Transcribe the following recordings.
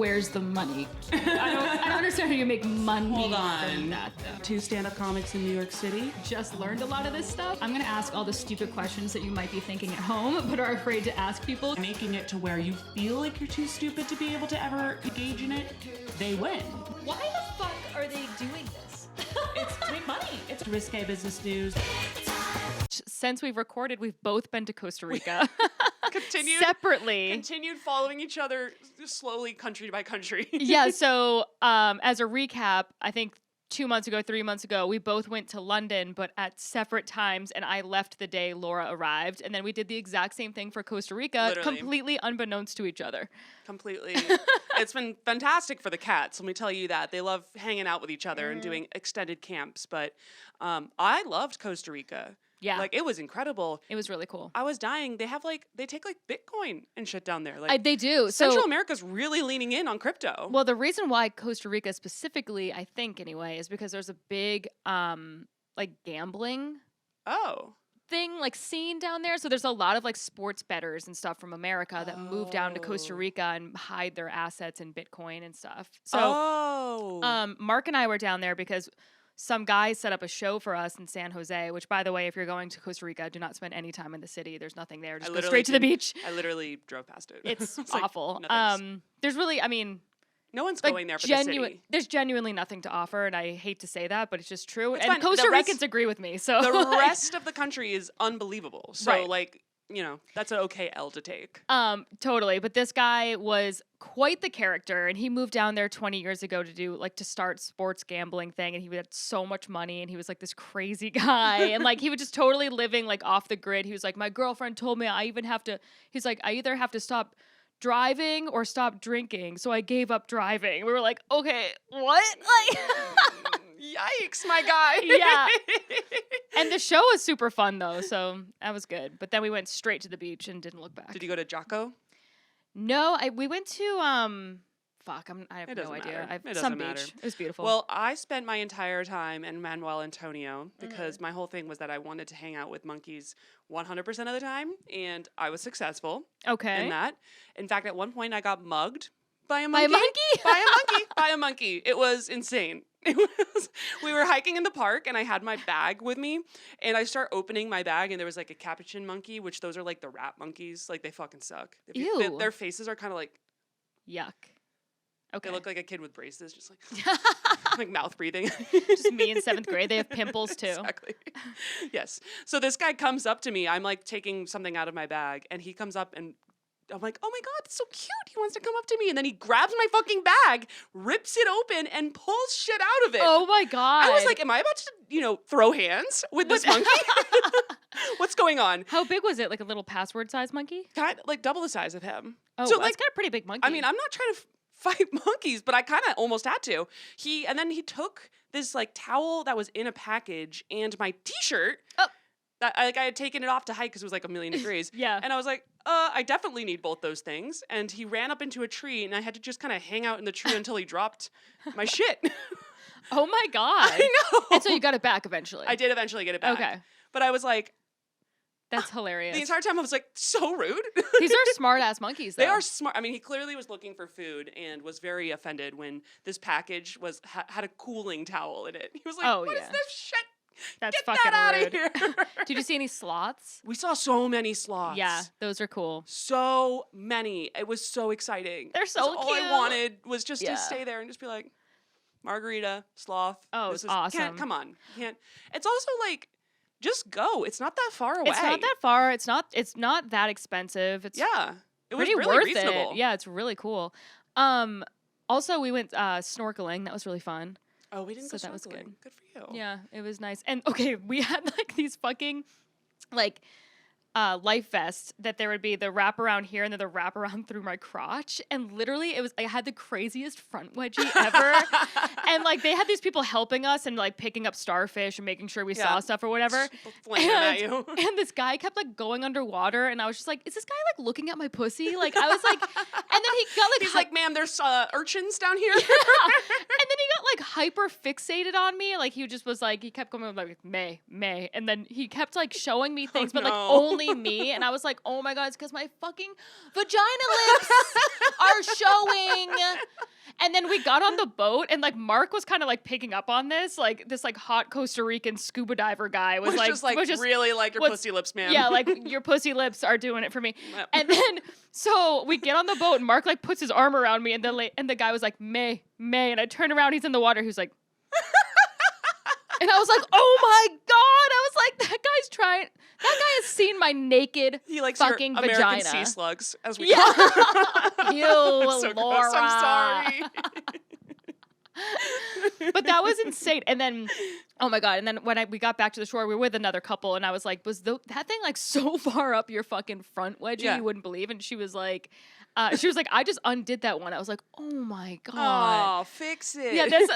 where's the money? I don't understand how you make money. Hold on. from that, though. 2 stand-up comics in New York City. Just learned a lot of this stuff. I'm gonna ask all the stupid questions that you might be thinking at home, but are afraid to ask people. Making it to where you feel like you're too stupid to be able to ever engage in it, they win. Why the fuck are they doing this? It's to make money. It's risque business news. Since we've recorded, we've both been to Costa Rica. Continued Separately. following each other slowly, country by country. Yeah, so as a recap, I think 3 months ago, we both went to London, but at separate times, and I left the day Laura arrived, and then we did the exact same thing for Costa Rica, Literally. completely unbeknownst to each other. Completely. It's been fantastic for the cats. Let me tell you that. They love hanging out with each other and doing extended camps. But I loved Costa Rica. Yeah. Like, it was incredible. It was really cool. I was dying. They take Bitcoin and shit down there. Like, They do. Central So, America's really leaning in on crypto. well, the reason why Costa Rica specifically, I think anyway, is because there's a big gambling Oh. thing, like scene down there. So there's a lot of like sports bettors and stuff from America that move down to Costa Oh. Rica and hide their assets in Bitcoin and stuff. So Mark and I were down there because some guy set up a show for us in San Jose, which, by the way, if you're going to Costa Rica, do not spend any time in the city. There's nothing there. Just go straight to the beach. I literally drove past it. It's I was like, awful. "No, thanks." There's really, I mean, no one's like going there for the city. there's genuinely nothing to offer, and I hate to say that, but it's just true. It's and fine. Costa The rest- Ricans agree with me. So The like, rest of the country is unbelievable. So, Right. like, you know, that's an okay L to take. Totally. But this guy was quite the character, and he moved down there 20 years ago to start sports gambling thing, and he had so much money, and he was like this crazy guy, and like he was just totally living like off the grid. He was like, my girlfriend told me I either have to stop driving or stop drinking, so I gave up driving. We were like, okay, what? Like, Yikes, my guy. yeah. And the show was super fun though, so that was good. But then we went straight to the beach and didn't look back. Did you go to Jocko? No, we went to I have It no doesn't idea. matter. It Some doesn't matter. beach. It was beautiful. Well, I spent my entire time in Manuel Antonio because my whole thing was that I wanted to hang out with monkeys 100% of the time, and I was successful okay. in that. In fact, at one point, I got mugged by a By monkey. a monkey? By a monkey. By a monkey. It was insane. We were hiking in the park, and I had my bag with me, and I start opening my bag, and there was like a capuchin monkey, which those are like the rat monkeys. Like, they fucking suck. Ew. Their faces are kind of like, Yuck. Okay. they look like a kid with braces, just like, like mouth breathing. Just me in 7th grade. They have pimples too. Exactly. Yes. So this guy comes up to me. I'm like taking something out of my bag, and he comes up, and I'm like, oh my God, it's so cute. He wants to come up to me. And then he grabs my fucking bag, rips it open, and pulls shit out of it. Oh my God. I was like, am I about to, throw hands with this monkey? What's going on? how big was it? Like a little password size monkey? Kind of like double the size of him. Oh, so that's like, got a pretty big monkey. I mean, I'm not trying to fight monkeys, but I kind of almost had to. And then he took this like towel that was in a package and my t-shirt. Oh. That I had taken it off to hike because it was like 1,000,000 degrees. Yeah. And I was like, I definitely need both those things. And he ran up into a tree, and I had to just kind of hang out in the tree until he dropped my shit. Oh my God. I know. And so you got it back eventually. I did eventually get it back. Okay. But I was like, That's hilarious. the entire time I was like, so rude. These are smart ass monkeys though. They are smart. I mean, he clearly was looking for food and was very offended when this package had a cooling towel in it. He was like, Oh, "What is yeah. this shit? That's Get fucking that out rude. of here." Did you see any sloths? We saw so many sloths. Yeah, those are cool. So many. It was so exciting. They're so All I cute. wanted was just Yeah. to stay there and just be like, margarita, sloth. Oh, this it's awesome. Come on. You can't. It's also like, just go. It's not that far away. It's not that far. It's not that expensive. It's Yeah. It was pretty really worth reasonable. it. Yeah, it's really cool. Also we went snorkeling. That was really fun. Oh, we didn't So go that was snorkeling. good. Good for you. Yeah, it was nice. And okay, we had like these fucking like life vests that there would be the wrap around here and then the wrap around through my crotch. And literally I had the craziest front wedgie ever. And like they had these people helping us and like picking up starfish and making sure we Yeah. saw stuff or whatever. Flaming at you. And this guy kept like going underwater and I was just like, is this guy like looking at my pussy? Like I was like, and then he got like He's like, ma'am, there's urchins down here. and then he got like hyper fixated on me. Like he just was like, he kept going like May. And then he kept like showing me things, but like no. only me. And I was like, oh my God, it's because my fucking vagina lips are showing. got on the boat and like Mark was kind of like picking up on this like hot Costa Rican scuba diver guy was just really like your pussy lips, man. Yeah, like your pussy lips are doing it for me. Yep. And then so we get on the boat and Mark like puts his arm around me and the guy was like May, and I turn around, he's in the water, he's like and I was like, oh my God. I was like, that guy has seen my naked He likes fucking your American vagina. sea slugs, as we Yeah. call them. Ew, So Laura. gross. I'm sorry. But that was insane. And then, oh my God. And then when we got back to the shore, we were with another couple and I was like, that thing like so far up your fucking front wedgie, Yeah. you wouldn't believe. And she was like, I just undid that one. I was like, oh my God. Oh, fix it. Yeah, this.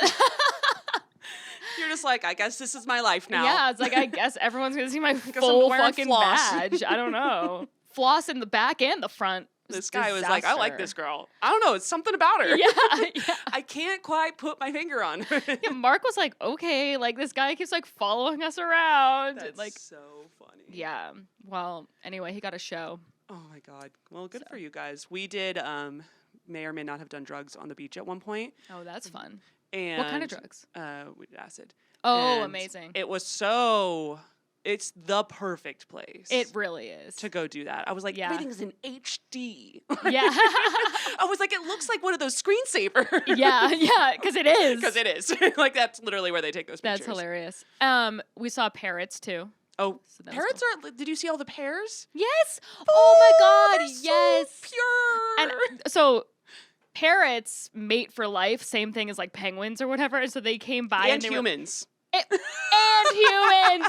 You're just like, I guess this is my life now. Yeah, it's like, I guess everyone's going to see my I'm full wearing fucking floss. badge. I don't know. Floss in the back and the front. This guy was like, I like this girl. I don't know. It's something about her. Yeah, yeah. I can't quite put my finger on her. Yeah, Mark was like, okay, like this guy keeps like following us around. That's Like, so funny. yeah. Well, anyway, he got a show. Oh my God. Well, good for you guys. We did may or may not have done drugs on the beach at one point. Oh, that's fun. And What kind of drugs? We did acid. Oh, And amazing. It was it's the perfect place. It really is. to go do that. I was like, Yeah. everything's in HD. Yeah. I was like, it looks like one of those screensavers. yeah, because it is. Because it is. Like, that's literally where they take those That's pictures. hilarious. We saw parrots too. Oh, So that was parrots are, did you see all the pears? Yes. Oh my God. They're so Yes. pure. And so parrots mate for life, same thing as like penguins or whatever. And so they came by and and they humans. and humans.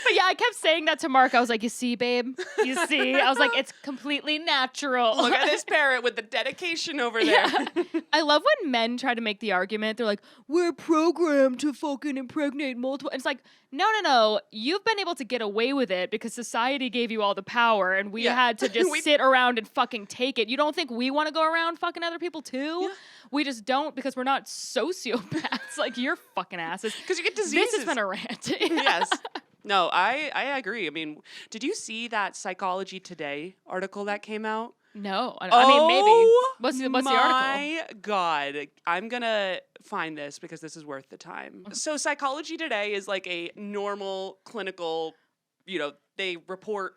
But yeah, I kept saying that to Mark. I was like, you see, babe? You see? I was like, it's completely natural. Look at this parrot with the dedication over there. Yeah. I love when men try to make the argument. They're like, we're programmed to fucking impregnate multiple. And it's like, no. You've been able to get away with it because society gave you all the power and we Yeah. had to just We- sit around and fucking take it. You don't think we want to go around fucking other people too? Yeah. We just don't because we're not sociopaths like your fucking asses. Because you get diseases. This has been a rant. Yes. No, I agree. I mean, did you see that Psychology Today article that came out? No. I mean, maybe. What's the article? My God. I'm going to find this because this is worth the time. So Psychology Today is like a normal clinical, they report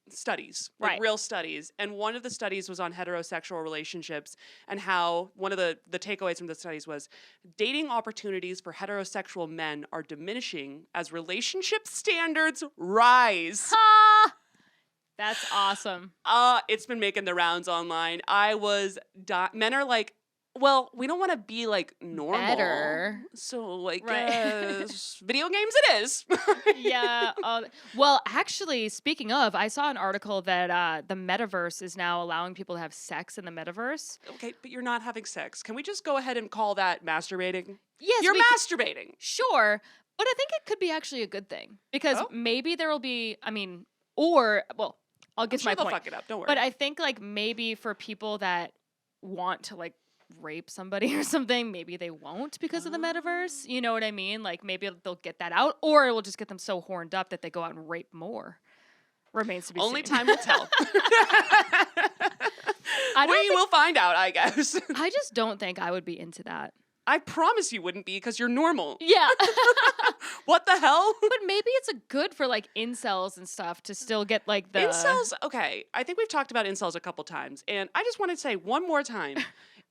studies, like Right. real studies. And one of the studies was on heterosexual relationships and how one of the takeaways from the studies was dating opportunities for heterosexual men are diminishing as relationship standards rise. Ha! That's awesome. It's been making the rounds online. I was men are like, well, we don't want to be like normal. Better. So like Right. video games it is. Yeah. Well, actually, speaking of, I saw an article that the metaverse is now allowing people to have sex in the metaverse. Okay, but you're not having sex. Can we just go ahead and call that masturbating? Yes, You're we c- masturbating. Sure, but I think it could be actually a good thing because Oh. maybe there will be. I'll get I'm to sure my they'll point. fuck it up. Don't worry. But I think like maybe for people that want to like rape somebody or something, maybe they won't because of the metaverse. You know what I mean? Like maybe they'll get that out, or it will just get them so horned up that they go out and rape more. Remains to be Only seen. time will tell. We will find out, I guess. I just don't think I would be into that. I promise you wouldn't be because you're normal. Yeah. What the hell? But maybe it's a good for like incels and stuff to still get like the Incels, okay. I think we've talked about incels a couple times, and I just want to say one more time.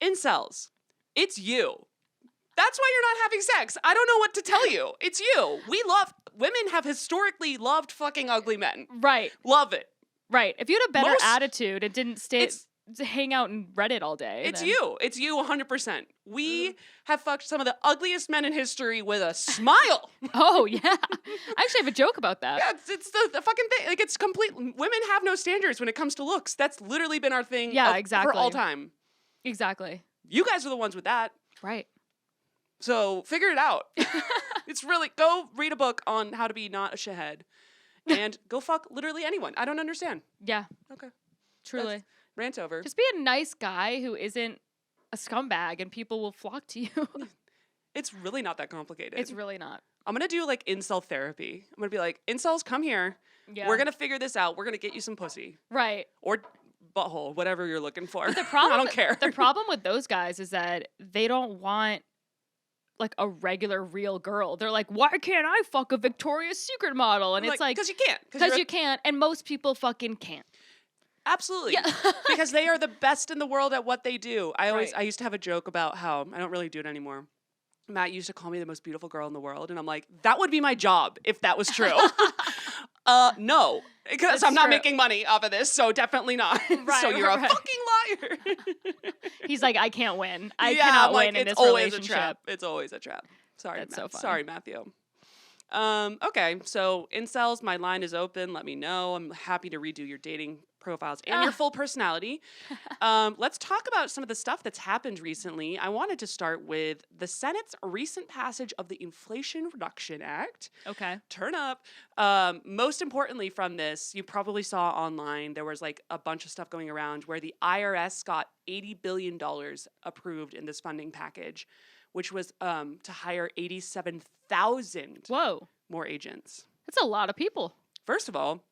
Incels, it's you. That's why you're not having sex. I don't know what to tell you. It's you. Women have historically loved fucking ugly men. Right. Love it. Right. If you had a better Most- attitude and didn't hang out and Reddid all day. It's then- you. It's you 100%. We have fucked some of the ugliest men in history with a smile. Oh, yeah. I actually have a joke about that. Yeah, it's the fucking thing. Like, it's complete. Women have no standards when it comes to looks. That's literally been our thing Yeah, for exactly. all time. Exactly. You guys are the ones with that. Right. So figure it out. It's really, go read a book on how to be not a shithead and go fuck literally anyone. I don't understand. Yeah. Okay. Truly. That's rant over. Just be a nice guy who isn't a scumbag and people will flock to you. It's really not that complicated. It's really not. I'm going to do like incel therapy. I'm going to be like, incels, come here. Yeah. We're going to figure this out. We're going to get you some pussy. Right. Or butthole, whatever you're looking for. The problem, I don't care. The problem with those guys is that they don't want like a regular real girl. They're like, why can't I fuck a Victoria's Secret model? And it's like, because you can't. because you can't, and most people fucking can't. Absolutely. Yeah. Because they are the best in the world at what they do. I Right. used to have a joke about how, I don't really do it anymore. Matt used to call me the most beautiful girl in the world. And I'm like, that would be my job if that was true. No, because It's I'm not true. making money off of this. So definitely not. Right, so you're a right. fucking liar. He's like, I can't win. I Yeah, cannot I'm like, win in it's this always relationship. a trap. It's always a trap. Sorry, That's so funny. Sorry, Matthew. Okay, so incels, my line is open. Let me know. I'm happy to redo your dating profiles and your full personality. Let's talk about some of the stuff that's happened recently. I wanted to start with the Senate's recent passage of the Inflation Reduction Act. Okay. Turn up. Most importantly from this, you probably saw online, there was like a bunch of stuff going around where the IRS got $80 billion approved in this funding package, which was to hire 87,000 Whoa. more agents. That's a lot of people. First of all,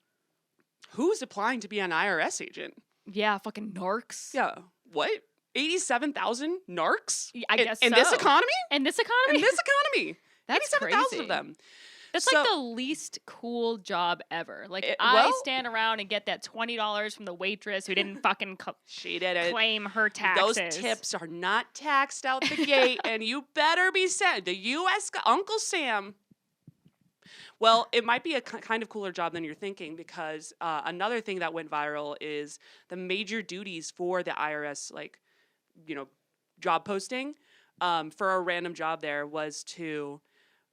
who's applying to be an IRS agent? Yeah, fucking narcs. Yeah. What? 87,000 narcs? I guess in this so. economy? In this economy? In this economy. That's 87,000 crazy. of them. That's So- like the least cool job ever. Like, I well- stand around and get that $20 from the waitress who didn't fucking She did it. claim her taxes. Those tips are not taxed out the gate, and you better be sent. The U.S. Uncle Sam. Well, it might be a kind of cooler job than you're thinking, because another thing that went viral is the major duties for the IRS, like, job posting for a random job there was to,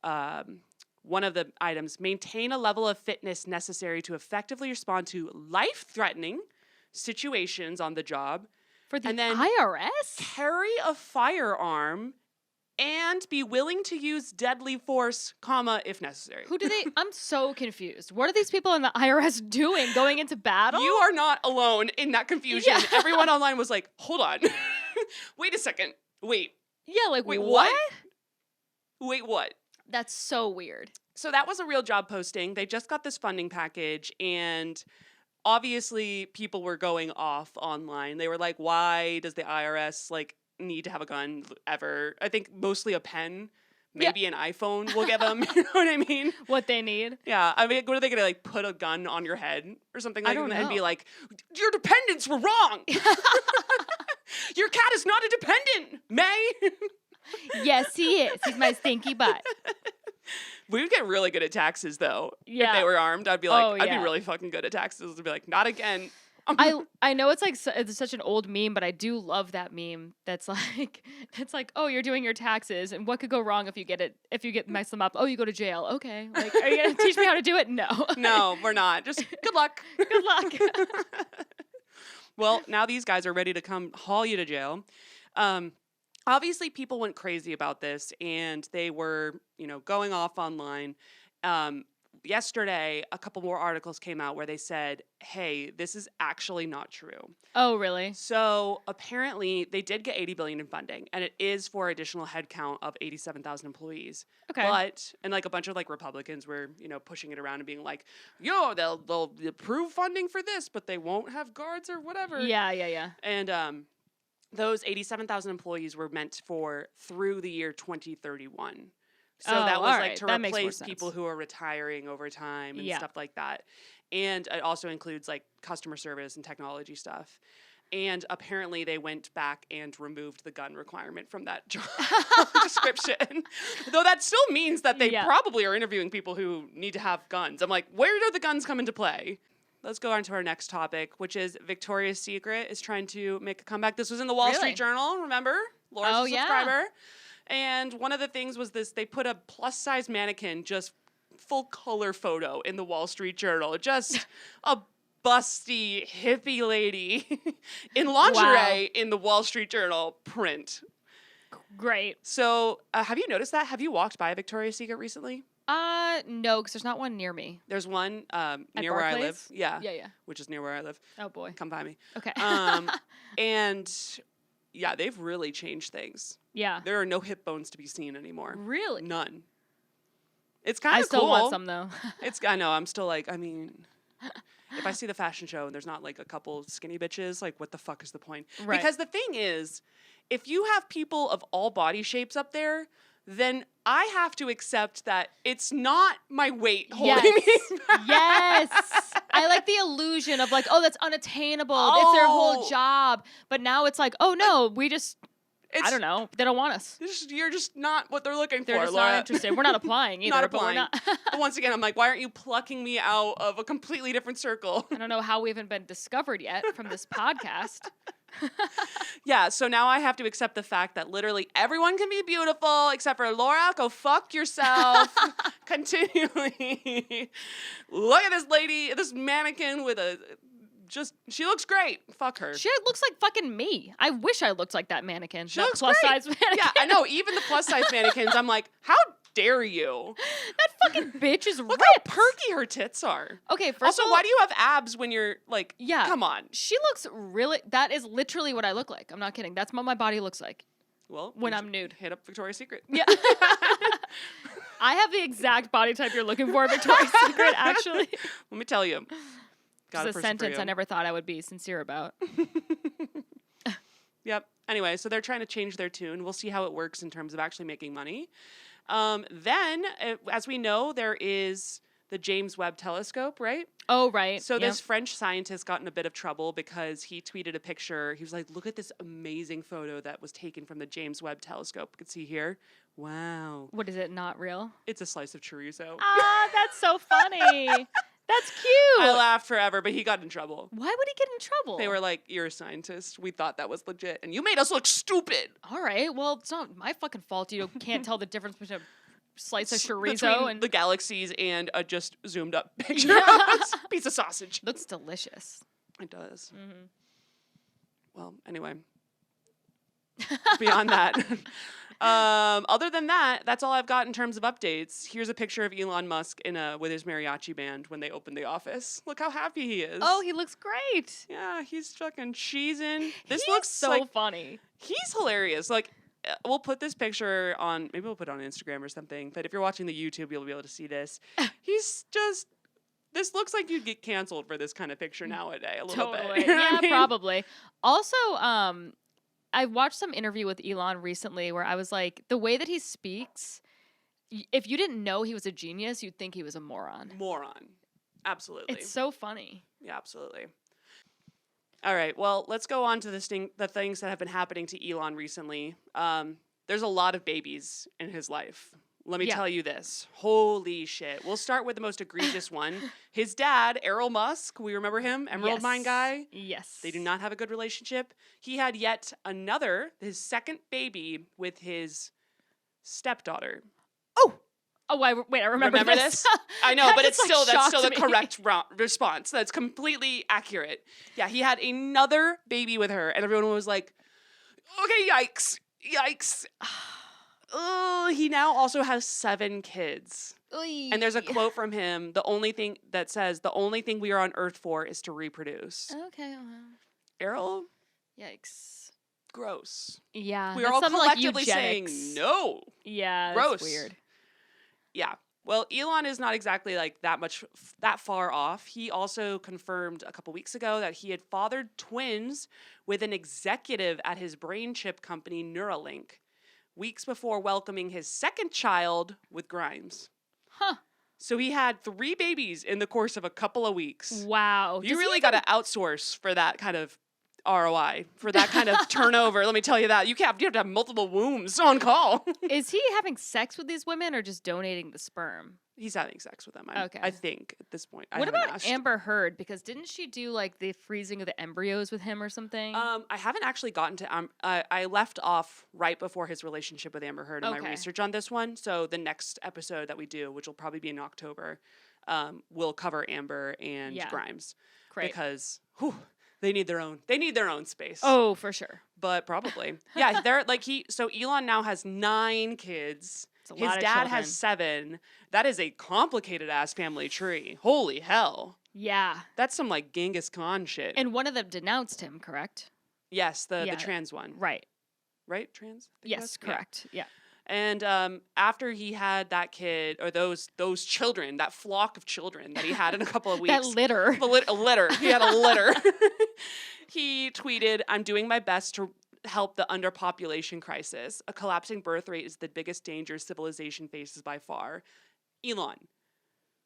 one of the items, maintain a level of fitness necessary to effectively respond to life-threatening situations on the job, For the and then IRS? carry a firearm, and be willing to use deadly force, if necessary. Who do they? I'm so confused. What are these people in the IRS doing going into battle? You are not alone in that confusion. Yeah. Everyone online was like, hold on. Wait a second. Wait, Yeah, like Wait, what? wait, what? That's so weird. So that was a real job posting. They just got this funding package, and obviously people were going off online. They were like, why does the IRS need to have a gun ever? I think mostly a pen, maybe an iPhone will give them. You know what I mean? What they need? Yeah. I mean, what are they going to put a gun on your head or something I like don't that and be know. like, your dependents were wrong. Your cat is not a dependent, May. Yes, he is. He's my stinky butt. We would get really good at taxes, though. Yeah. If they were armed, I'd be like, Oh, I'd be yeah. really fucking good at taxes. I'd be like, not again. I know it's like it's such an old meme, but I do love that meme. That's like it's like, oh, you're doing your taxes, and what could go wrong if you mess them up? Oh, you go to jail. Okay, like, are you gonna teach me how to do it? No, No, we're not. Just good luck. Good luck. Well, now these guys are ready to come haul you to jail. Obviously, people went crazy about this, and they were, going off online. Yesterday, a couple more articles came out where they said, hey, this is actually not true. Oh, really? So apparently, they did get $80 billion in funding, and it is for additional headcount of 87,000 employees. Okay. But, and a bunch of Republicans were, pushing it around and being like, they'll approve funding for this, but they won't have guards or whatever. Yeah. And those 87,000 employees were meant for through the year 2031. So Oh, that was all right. to That makes more replace sense. people who are retiring over time and Yeah. stuff like that. And it also includes customer service and technology stuff. And apparently they went back and removed the gun requirement from that job description. Though that still means that they Yeah. probably are interviewing people who need to have guns. I'm like, where do the guns come into play? Let's go on to our next topic, which is Victoria's Secret is trying to make a comeback. This was in the Wall Really? Street Journal, remember? Laura's Oh, a yeah. subscriber. And one of the things was this, they put a plus-size mannequin, just full color photo in the Wall Street Journal. Just a busty hippie lady in lingerie in the Wall Street Journal print. Great. So have you noticed that? Have you walked by a Victoria's Secret recently? No, because there's not one near me. There's one near where I live. Barclays? Yeah. Yeah. Which is near where I live. Oh boy. Come by me. Okay. And yeah, they've really changed things. Yeah. There are no hip bones to be seen anymore. Really? None. It's kind I of still cool. want some though. I know. I'm still like, I mean, if I see the fashion show and there's not like a couple skinny bitches, like what the fuck is the point? Right. Because the thing is, if you have people of all body shapes up there, then I have to accept that it's not my weight holding me back. Yes. I like the illusion of like, oh, that's unattainable. It's their whole Oh. job. But now it's like, oh no, we just, I don't know. They don't want us. You're just not what they're looking They're for, just Laura. not interested. We're not applying either. Not but we're applying. not. But once again, I'm like, why aren't you plucking me out of a completely different circle? I don't know how we haven't been discovered yet from this podcast. Yeah, so now I have to accept the fact that literally everyone can be beautiful except for Laura. Go fuck yourself. Continually. Look at this lady, this mannequin with she looks great. Fuck her. She looks like fucking me. I wish I looked like that mannequin. She that looks plus great. size mannequin. Yeah, I know. Even the plus size mannequins, I'm like, how dare you? That fucking bitch is Look ripped. how perky her tits are. Okay, first Also, of all, why do you have abs when you're like, Yeah. come on. she looks really, that is literally what I look like. I'm not kidding. That's what my body looks like Well, when you I'm should nude. hit up Victoria's Secret. Yeah. I have the exact body type you're looking for, Victoria's Secret, actually. Let me tell you. Got It's a person for sentence you. I never thought I would be sincere about. Yep. Anyway, so they're trying to change their tune. We'll see how it works in terms of actually making money. Then, as we know, there is the James Webb Telescope, right? Oh, right. So Yep. this French scientist got in a bit of trouble because he tweeted a picture. He was like, look at this amazing photo that was taken from the James Webb Telescope. You can see here. Wow. What is it, not real? It's a slice of chorizo. Ah, that's so funny. That's cute. I laughed forever, but he got in trouble. Why would he get in trouble? They were like, you're a scientist. We thought that was legit. And you made us look stupid. all right. Well, it's not my fucking fault you can't tell the difference between a slice of chorizo Between and the galaxies and a just zoomed up picture Yeah. of a piece of sausage. looks delicious. It does. Mm-hmm. Well, anyway. Beyond that. Other than that, that's all I've got in terms of updates. Here's a picture of Elon Musk with his mariachi band when they opened the office. Look how happy he is. Oh, he looks great. Yeah, he's fucking cheesing. This He looks is so like funny. he's hilarious. Like, we'll put this picture on, maybe we'll put it on Instagram or something, but if you're watching the YouTube, you'll be able to see this. He's just, this looks like you'd get canceled for this kind of picture nowadays a little Totally. bit. You know what Yeah, I mean? probably. Also, I watched some interview with Elon recently where I was like, the way that he speaks, if you didn't know he was a genius, you'd think he was a moron. Moron. Absolutely. It's so funny. Yeah, absolutely. All right, well, let's go on to the things that have been happening to Elon recently. There's a lot of babies in his life. Let me Yeah. tell you this. Holy shit. We'll start with the most egregious one. His dad, Elon Musk, we remember him, Emerald Yes. Mine guy. Yes. They do not have a good relationship. He had yet another, his second baby with his stepdaughter. Oh, wait, I remember this? I know, That but it's just, still like, that's still the shocked me. correct response. That's completely accurate. Yeah, he had another baby with her, and everyone was like, "Okay, yikes, yikes." He now also has 7 kids. And there's a quote from him, the only thing we are on earth for is to reproduce. Okay. Errol, Yikes. gross. Yeah. We that's are all something like collectively saying eugenics. no. Yeah. Gross. That's weird. Yeah. Well, Elon is not exactly like that far off. He also confirmed a couple weeks ago that he had fathered twins with an executive at his brain chip company Neuralink, weeks before welcoming his second child with Grimes. Huh. So he had 3 babies in the course of a couple of weeks. Wow. You Does he really even- got to outsource for that kind of ROI, for that kind of turnover. Let me tell you that. You have to have multiple wombs on call. Is he having sex with these women or just donating the sperm? He's having sex with them, Okay. I think, at this point. I What haven't about asked. Amber Heard? Because didn't she do like the freezing of the embryos with him or something? I haven't actually gotten to. I left off right before his relationship with Amber Heard in my Okay. research on this one. So the next episode that we do, which will probably be in October, will cover Amber and Yeah. Grimes Great. because they need their own. They need their own space. Oh, for sure. But probably, yeah. They're like So Elon now has 9 kids. It's a His lot of dad children. has 7. That is a complicated ass family tree. Holy hell. Yeah. That's some like Genghis Khan shit. And one of them denounced him, correct? yes, the Yeah. trans one. Right. Right? Trans? I think it Yes, was? Yeah. correct. Yeah. And after he had that kid, or those children, that flock of children that he had in a couple of weeks. That litter. A litter. He had a litter. He tweeted, "I'm doing my best to help the underpopulation crisis. A collapsing birth rate is the biggest danger civilization faces by far. Elon,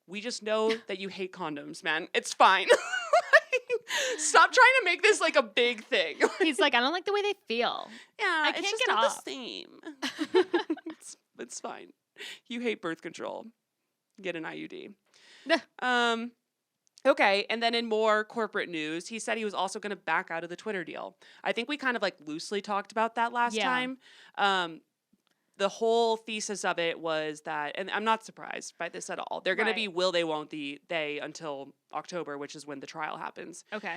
we just know that you hate condoms, man. It's fine. Stop trying to make this like a big thing." He's like, I don't like the way they feel. Yeah, I it's can't just get not off. the same. It's fine. You hate birth control. Get an IUD. Okay, and then in more corporate news, he said he was also going to back out of the Twitter deal. I think we kind of like loosely talked about that last time. The whole thesis of it was that, and I'm not surprised by this at all. They're going to be will they, won't they until October, which is when the trial happens. Okay.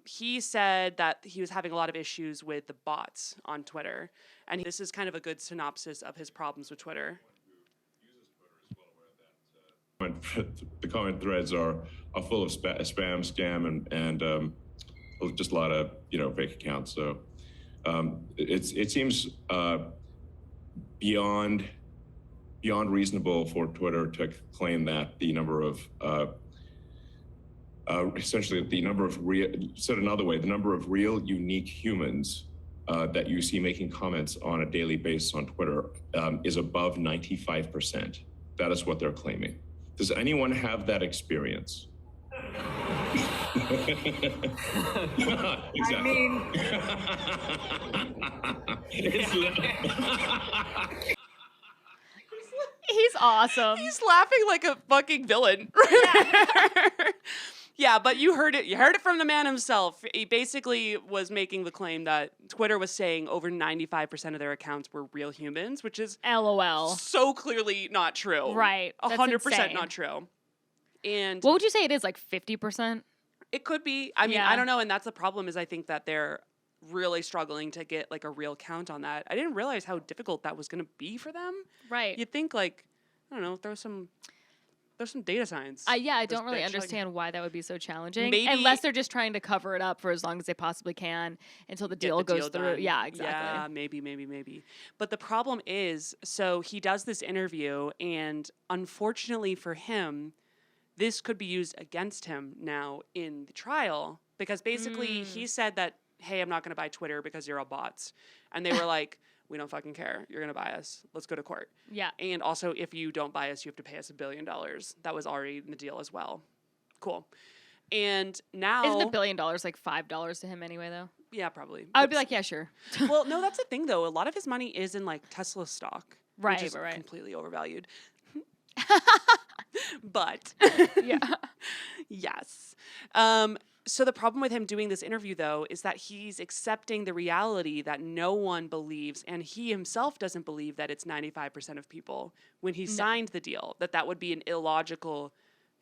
He said that he was having a lot of issues with the bots on Twitter, and this is kind of a good synopsis of his problems with Twitter. The comment threads are full of spam, scam, and just a lot of fake accounts. So it seems beyond reasonable for Twitter to claim that the number of essentially the number of said another way, the number of real unique humans that you see making comments on a daily basis on Twitter is above 95%. That is what they're claiming. Does anyone have that experience? Exactly. I mean, He's awesome. He's laughing like a fucking villain. Yeah, but you heard it. You heard it from the man himself. He basically was making the claim that Twitter was saying over 95% of their accounts were real humans, which is LOL. so clearly not true. Right. That's 100% insane. not true. And What would you say it is, like 50%? it could be. I mean, Yeah. I don't know. And that's the problem is I think that they're really struggling to get like a real count on that. I didn't realize how difficult that was going to be for them. Right. You'd think like, I don't know, there's some data science. Yeah, I This don't really bitch, like- understand why that would be so challenging. Maybe- Unless they're just trying to cover it up for as long as they possibly can until the Get deal the goes deal through. done. Yeah, exactly. Yeah, maybe. But the problem is, so he does this interview, and unfortunately for him, this could be used against him now in the trial because basically he said that, hey, I'm not going to buy Twitter because you're all bots. And they were like, we don't fucking care. You're going to buy us. Let's go to court. Yeah. And also, if you don't buy us, you have to pay us $1 billion. That was already in the deal as well. Cool. And now... Isn't $1 billion like $5 to him anyway, though? Yeah, probably. I would be like, yeah, sure. Well, no, that's the thing, though. A lot of his money is in, like, Tesla stock. Right, which is right. completely overvalued. But... Yeah. Yes. So the problem with him doing this interview, though, is that he's accepting the reality that no one believes, and he himself doesn't believe that it's 95% of people when he signed the deal, that would be an illogical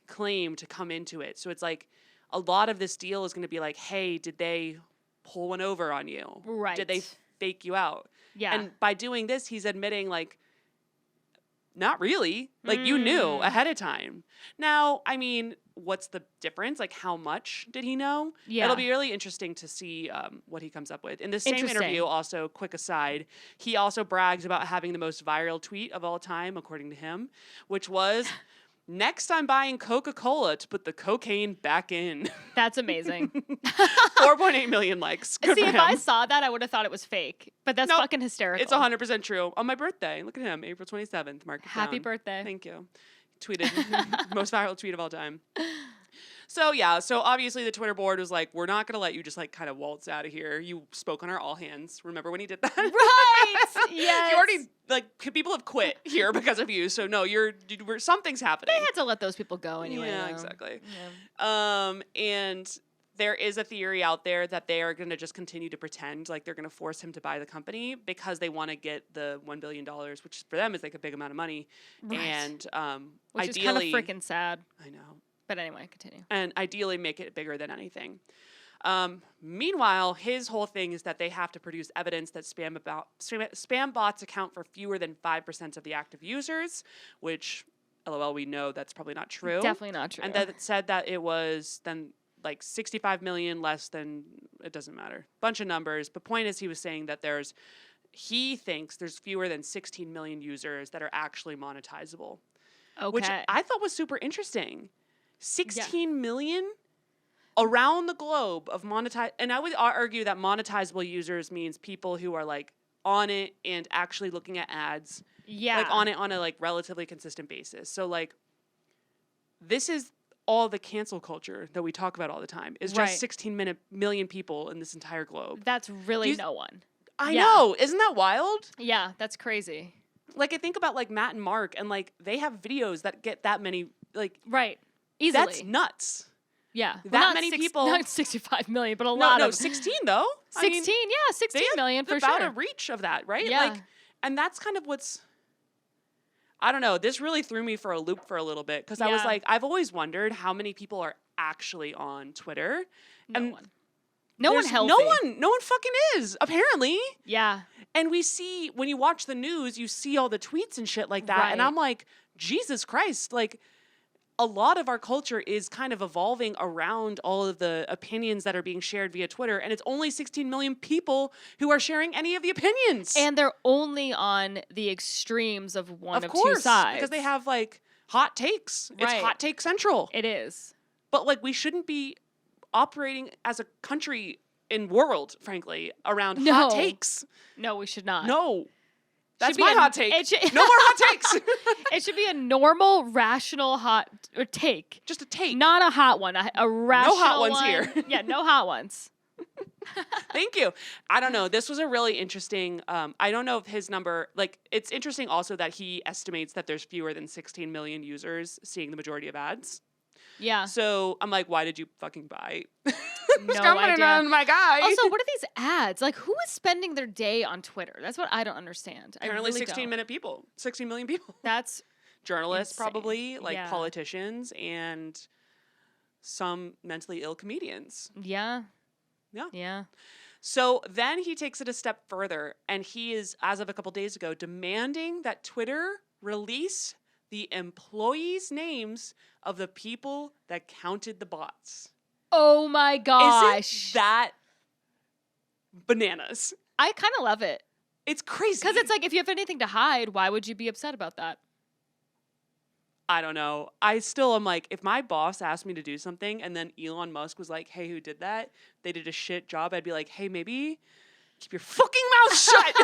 claim to come into it. So it's like a lot of this deal is going to be like, hey, did they pull one over on you? Right. Did they fake you out? Yeah. And by doing this, he's admitting, like, not really. Like, you knew ahead of time. Now, I mean, what's the difference? Like, how much did he know? Yeah. It'll be really interesting to see what he comes up with. In the same Interesting. interview, also, quick aside, he also brags about having the most viral tweet of all time, according to him, which was, next I'm buying Coca-Cola to put the cocaine back in. That's amazing. 4.8 million likes. Good See, for if him. I saw that, I would have thought it was fake. But that's Nope. fucking hysterical. It's 100% true. On my birthday. Look at him, April 27th. Mark it Happy down. birthday. Thank you. Tweeted. Most viral tweet of all time. So, yeah. So, obviously, the Twitter board was like, we're not going to let you just, like, kind of waltz out of here. You spoke on our all hands. Remember when he did that? Right. Yes. You already, like, people have quit here because of you. So, no, something's happening. They had to let those people go anyway. Yeah, though. exactly. Yeah. And there is a theory out there that they are going to just continue to pretend like they're going to force him to buy the company because they want to get the $1 billion, which for them is like a big amount of money. Right. And Which ideally, is kind of freaking sad. I know. But anyway, continue. And ideally make it bigger than anything. Meanwhile, his whole thing is that they have to produce evidence that spam bots account for fewer than 5% of the active users, which, LOL, we know that's probably not true. Definitely not true. And that it said that it was then like 65 million less than, it doesn't matter. Bunch of numbers. But point is he was saying that there's he thinks there's fewer than 16 million users that are actually monetizable, Okay. which I thought was super interesting. 16 million around the globe of monetize, and I would argue that monetizable users means people who are like on it and actually looking at ads, like on it on a like relatively consistent basis. So like, this is all the cancel culture that we talk about all the time. Is just 16 million people in this entire globe. That's really no one. I know. Isn't that wild? Yeah, that's crazy. Like I think about like Matt and Mark, and like they have videos that get that many. Like Easily. that's nuts. Yeah. That many people. Not 65 million, but a lot of 16 though. 16, 16 million for about sure. a reach of that, right? Yeah. Like, and that's kind of what's. I don't know. This really threw me for a loop for a little bit because I was like, I've always wondered how many people are actually on Twitter. No and one. No one healthy. No one fucking is, apparently. Yeah. And we see, when you watch the news, you see all the tweets and shit like that. And I'm like, Jesus Christ. Like, a lot of our culture is kind of evolving around all of the opinions that are being shared via Twitter. And it's only 16 million people who are sharing any of the opinions. And they're only on the extremes of one of course, two sides. because they have, like, hot takes. It's hot take central. It is. But, like, we shouldn't be operating as a country and world, frankly, around hot takes. No, we should not. No. That's Should be my a- hot take. it should- No more hot takes. It should be a normal, rational hot take. Just a take. Not a hot one. A rational hot ones one. here. Yeah, no hot ones. Thank you. I don't know. This was a really interesting, I don't know if his number, like, it's interesting also that he estimates that there's fewer than 16 million users seeing the majority of ads. Yeah. So I'm like, why did you fucking buy? No Commenting idea. on my guy. Also, what are these ads? Like, who is spending their day on Twitter? That's what I don't understand. Apparently I really 16 million people. That's Journalists, insane. probably, like Yeah. politicians, and some mentally ill comedians. Yeah. Yeah. Yeah. So then he takes it a step further, and he is, as of a couple days ago, demanding that Twitter release the employees' names of the people that counted the bots. Oh my gosh. Isn't that bananas? I kind of love it. It's crazy. Because it's like, if you have anything to hide, why would you be upset about that? I don't know. I still am like, if my boss asked me to do something and then Elon Musk was like, hey, who did that? They did a shit job. I'd be like, hey, maybe keep your fucking mouth shut.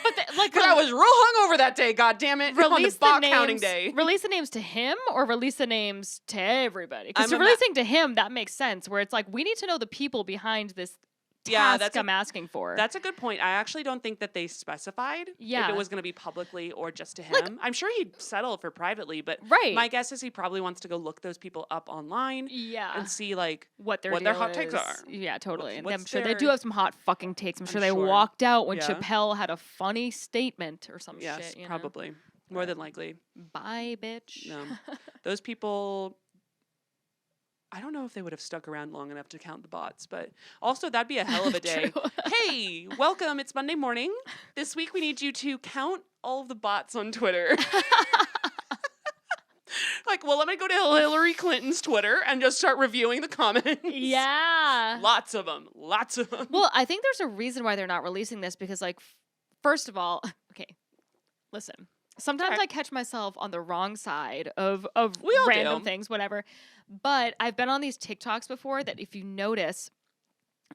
But like, Because I was real hungover that day, god damn it. On the bot counting day. Release the names to him or release the names to everybody? Because I'm you're releasing to him, that makes sense. Where it's like, we need to know the people behind this task I'm asking for. That's a good point. I actually don't think that they specified if Yeah. it was going to be publicly or just to him. Like- I'm sure he'd settle for privately, but Right. my guess is he probably wants to go look those people up online Yeah. and see like what their hot deal takes is. are. Yeah, totally. And What's I'm sure they their- do have some hot fucking takes. I'm sure they sure. walked out when Yeah. Chappelle had a funny statement or some Yes, shit. You know? probably. More than likely. Bye, bitch. No. Those people, I don't know if they would have stuck around long enough to count the bots, but also that'd be a hell of a day. True. Hey, welcome. It's Monday morning. This week we need you to count all of the bots on Twitter. Like, well, let me go to Hillary Clinton's Twitter and just start reviewing the comments. Yeah. Lots of them. Lots of them. Well, I think there's a reason why they're not releasing this because, like, first of all, okay, listen. Sometimes Okay. I catch myself on the wrong side of We all random do. things, whatever. But I've been on these TikToks before that if you notice,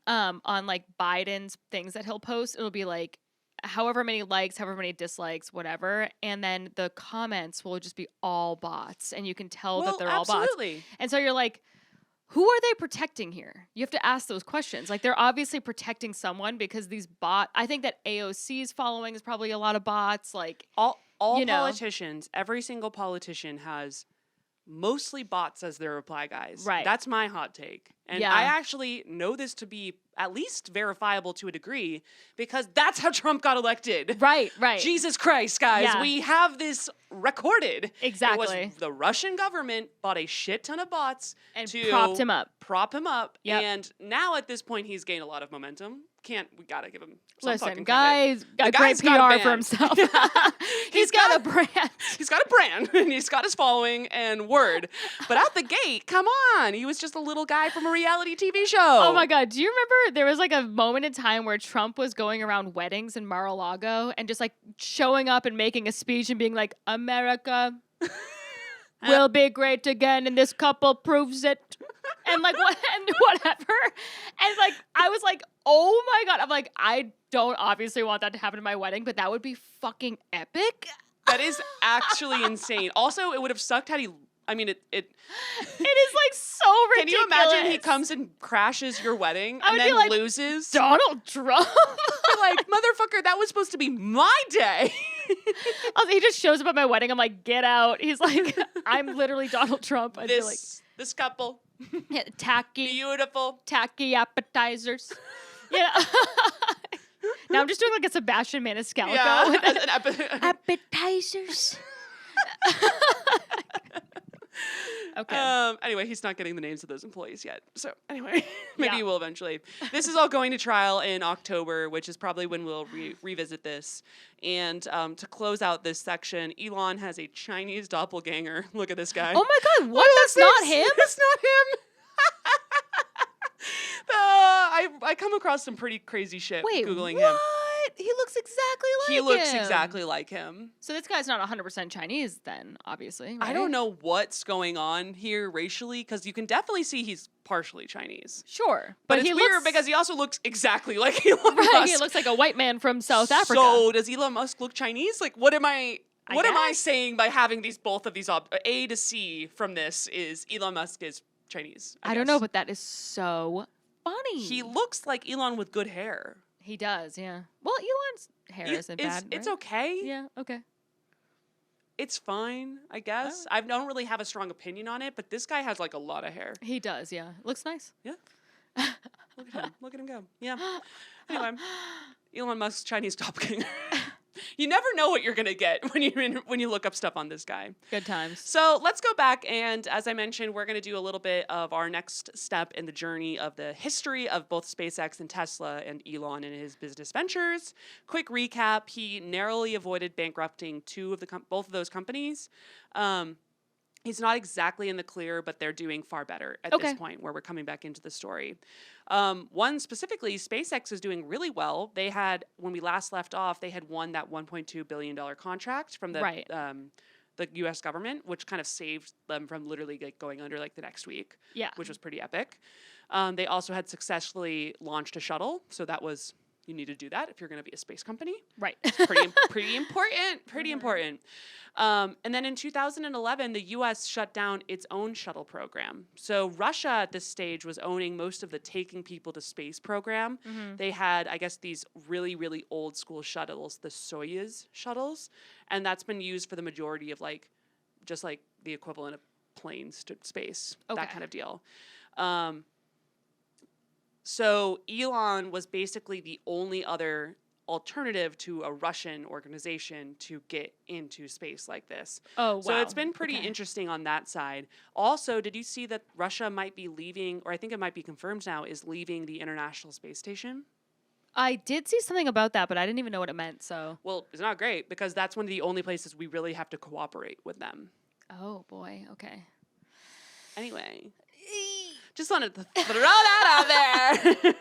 on like Biden's things that he'll post, it'll be like however many likes, however many dislikes, whatever, and then the comments will just be all bots, and you can tell that they're all bots. absolutely. And so you're like, who are they protecting here? You have to ask those questions. Like, they're obviously protecting someone because these I think that AOC's following is probably a lot of bots. Like, All you know. politicians, every single politician has mostly bots as their reply guys. Right. That's my hot take. And Yeah. I actually know this to be at least verifiable to a degree because that's how Trump got elected. right. Jesus Christ, guys. Yeah. We have this recorded. Exactly. It was the Russian government bought a shit ton of bots And to propped him up. Prop him up. Yep. And now at this point, he's gained a lot of momentum. we gotta give him some Listen, fucking credit. guy's got great guy's got a PR for band. himself. He's got a brand. He's got a brand, and he's got his following and word. But out the gate, come on, he was just a little guy from a reality TV show. Oh my God. Do you remember there was like a moment in time where Trump was going around weddings in Mar-a-Lago and just like showing up and making a speech and being like, America will be great again, and this couple proves it. And like what and whatever. And like I was like, oh my God. I'm like, I don't obviously want that to happen at my wedding, but that would be fucking epic. That is actually insane. Also, it would have sucked had he. I mean, it It is like so ridiculous. Can you imagine he comes and crashes your wedding I and would be then like, loses? Donald Trump. You're like, motherfucker, that was supposed to be my day. Also, he just shows up at my wedding. I'm like, get out. He's like, I'm literally Donald Trump. I'd be like, This couple, yeah, tacky beautiful. appetizers. Yeah. Now I'm just doing like a Sebastian Maniscalco. Yeah, with as it. an Appetizers. Okay. Anyway, he's not getting the names of those employees yet. So anyway, maybe Yeah. he will eventually. This is all going to trial in October, which is probably when we'll revisit this. And to close out this section, Elon has a Chinese doppelganger. Look at this guy. Oh my God, what? That's not him? It's not him. I come across some pretty crazy shit Wait, Googling what? him. He looks exactly like He looks him. exactly like him. So this guy's not 100% Chinese then, obviously, right? I don't know what's going on here racially, because you can definitely see he's partially Chinese. Sure. But he it's weird looks, because he also looks exactly like Elon right, Musk. he looks like a white man from South Africa. So does Elon Musk look Chinese? Like, what am I guess. saying by having both of these A to C from this is Elon Musk is Chinese? I don't guess. know, but that is so funny. He looks like Elon with good hair. He does, yeah. Well, Elon's hair isn't bad. It's right? okay. Yeah, okay. It's fine, I guess. I don't really have a strong opinion on it, but this guy has like a lot of hair. He does, yeah. Looks nice. Yeah. Look at him. Look at him go. Yeah. Anyway, Elon Musk's Chinese doppelganger. You never know what you're gonna get when you look up stuff on this guy. Good times. So let's go back, and as I mentioned, we're gonna do a little bit of our next step in the journey of the history of both SpaceX and Tesla and Elon and his business ventures. Quick recap: he narrowly avoided bankrupting both of those companies. He's not exactly in the clear, but they're doing far better at this point where we're coming back into the story. One specifically, SpaceX is doing really well. They had, when we last left off, they had won that $1.2 billion contract from the U.S. government, which kind of saved them from literally like going under like the next week, which was pretty epic. They also had successfully launched a shuttle, so that was... You need to do that if you're going to be a space company. Right. It's pretty important. Pretty important. And then in 2011, the U.S. shut down its own shuttle program. So Russia at this stage was owning most of the taking people to space program. Mm-hmm. They had, I guess, these really, really old school shuttles, the Soyuz shuttles. And that's been used for the majority of just like the equivalent of planes to space, that kind of deal. So Elon was basically the only other alternative to a Russian organization to get into space like this. Oh, wow. So it's been pretty interesting on that side. Also, did you see that Russia might be leaving, or I think it might be confirmed now, is leaving the International Space Station? I did see something about that, but I didn't even know what it meant, so. Well, it's not great because that's one of the only places we really have to cooperate with them. Oh, boy. Okay. Anyway. Just wanted to throw that out there.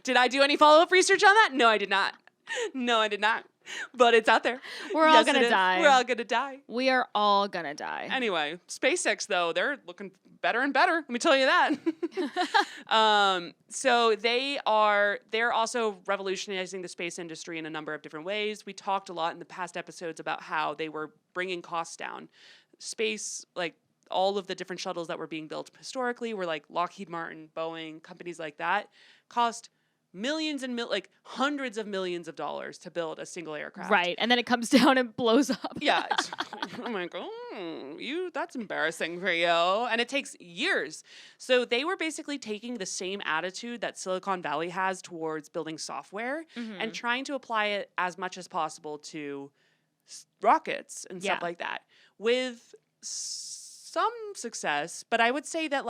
Did I do any follow-up research on that? No, I did not. But it's out there. We're all gonna die. We're all gonna die. We are all gonna die. Anyway, SpaceX, though, they're looking better and better. Let me tell you that. So they're also revolutionizing the space industry in a number of different ways. We talked a lot in the past episodes about how they were bringing costs down. Space, like, all of the different shuttles that were being built historically were like Lockheed Martin, Boeing, companies like that, cost millions and hundreds of millions of dollars to build a single aircraft. Right, and then it comes down and blows up. Yeah. I'm like, that's embarrassing for you. And it takes years. So they were basically taking the same attitude that Silicon Valley has towards building software and trying to apply it as much as possible to rockets and stuff like that. With some success, but I would say that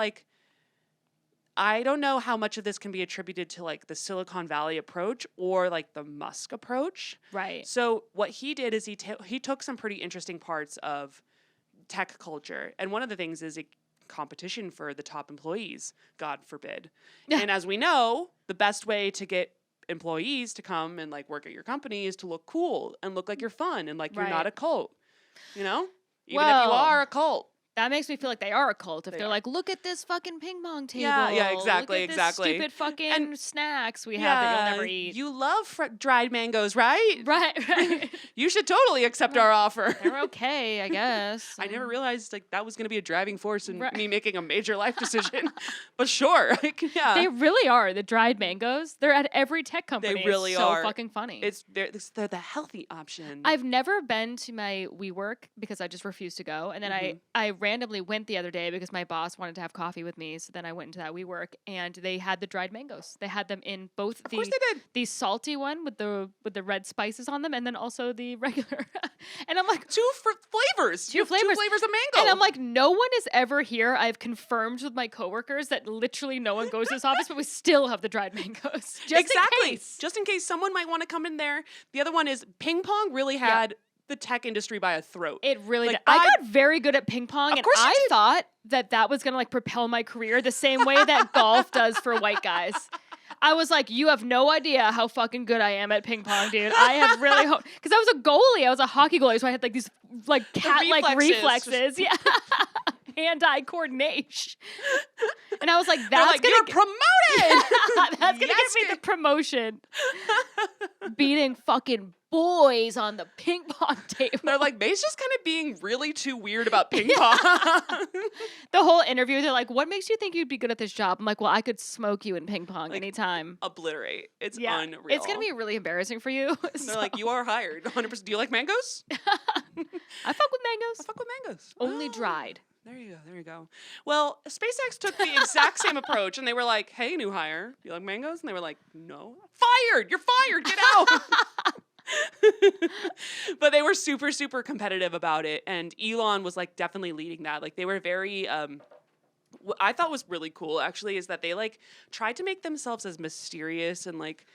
I don't know how much of this can be attributed to like the Silicon Valley approach or like the Musk approach. Right. So what he did is he took some pretty interesting parts of tech culture, and one of the things is a competition for the top employees, God forbid. And as we know, the best way to get employees to come and like work at your company is to look cool and look like you're fun and like you're not a cult, you know? Even if you are a cult. That makes me feel like they are a cult. If They they're are. like, look at this fucking ping pong table. Yeah, exactly, Look at exactly. This stupid fucking And- snacks we have that you'll never eat. You love dried mangoes, right? Right. You should totally accept our offer. They're okay, I guess. I never realized like that was going to be a driving force in Right. me making a major life decision. But sure, like, yeah. They really are. The dried mangoes. They're at every tech company. really It's are. so fucking funny. They're the healthy option. I've never been to my WeWork because I just refused to go. And then I randomly went the other day because my boss wanted to have coffee with me. So then I went into that WeWork and they had the dried mangoes. They had them in both Of course they did. the salty one with the red spices on them and then also the regular. And I'm like, Two flavors. You have flavors. 2 flavors of mango. and I'm like, no one is ever here. I've confirmed with my coworkers that literally no one goes to this office, but we still have the dried mangoes. Just exactly. in case. Just in case someone might want to come in there. The other one is ping pong really had the tech industry by a throat. It really Like, did. I got very good at ping pong, and course you I did. thought that was going to like propel my career the same way that golf does for white guys. I was like, you have no idea how fucking good I am at ping pong, dude. I have really because I was a goalie. I was a hockey goalie, so I had like these like cat-like reflexes. Yeah. Hand-eye coordination. And I was like, They're that's like, gonna you're promoted. that's gonna Yes, give me the promotion. Beating fucking boys on the ping pong table. They're like, May's just kind of being really too weird about ping pong. The whole interview, they're like, what makes you think you'd be good at this job? I'm like, well, I could smoke you in ping pong anytime. Obliterate. It's Yeah. unreal. It's going to be really embarrassing for you. They're like, you are hired. 100%. Do you like mangoes? I fuck with mangoes. I fuck with mangoes. Only Oh. dried. There you go. There you go. Well, SpaceX took the exact same approach, and they were like, "Hey, new hire, do you like mangoes?" And they were like, "No, fired. You're fired. Get out." But they were super, super competitive about it, and Elon was like definitely leading that. Like they were very. What I thought was really cool actually is that they like tried to make themselves as mysterious and like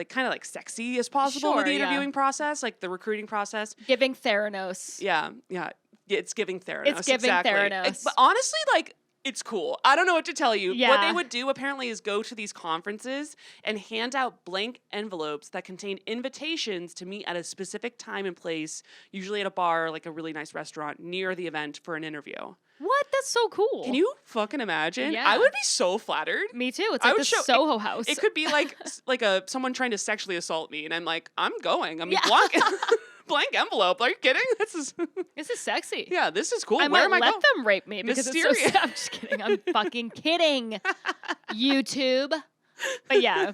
kind of like sexy as possible with Sure, the yeah. interviewing process, like the recruiting process. Giving Theranos. Yeah, yeah. It's giving Theranos. It's giving exactly. Theranos. But honestly, like, it's cool. I don't know what to tell you. What Yeah. they would do apparently is go to these conferences and hand out blank envelopes that contain invitations to meet at a specific time and place, usually at a bar, like a really nice restaurant near the event for an interview. What? That's so cool. Can you fucking imagine? Yeah. I would be so flattered. Me too. It's I like would the show- Soho House. It could be like someone trying to sexually assault me, and I'm like, I'm going. I mean, Yeah. blank envelope. Are you kidding? This is This is sexy. yeah. This is cool. I Where might am I let going? them rape me because it's so Mysterious. I'm just kidding. I'm fucking kidding. YouTube. But yeah.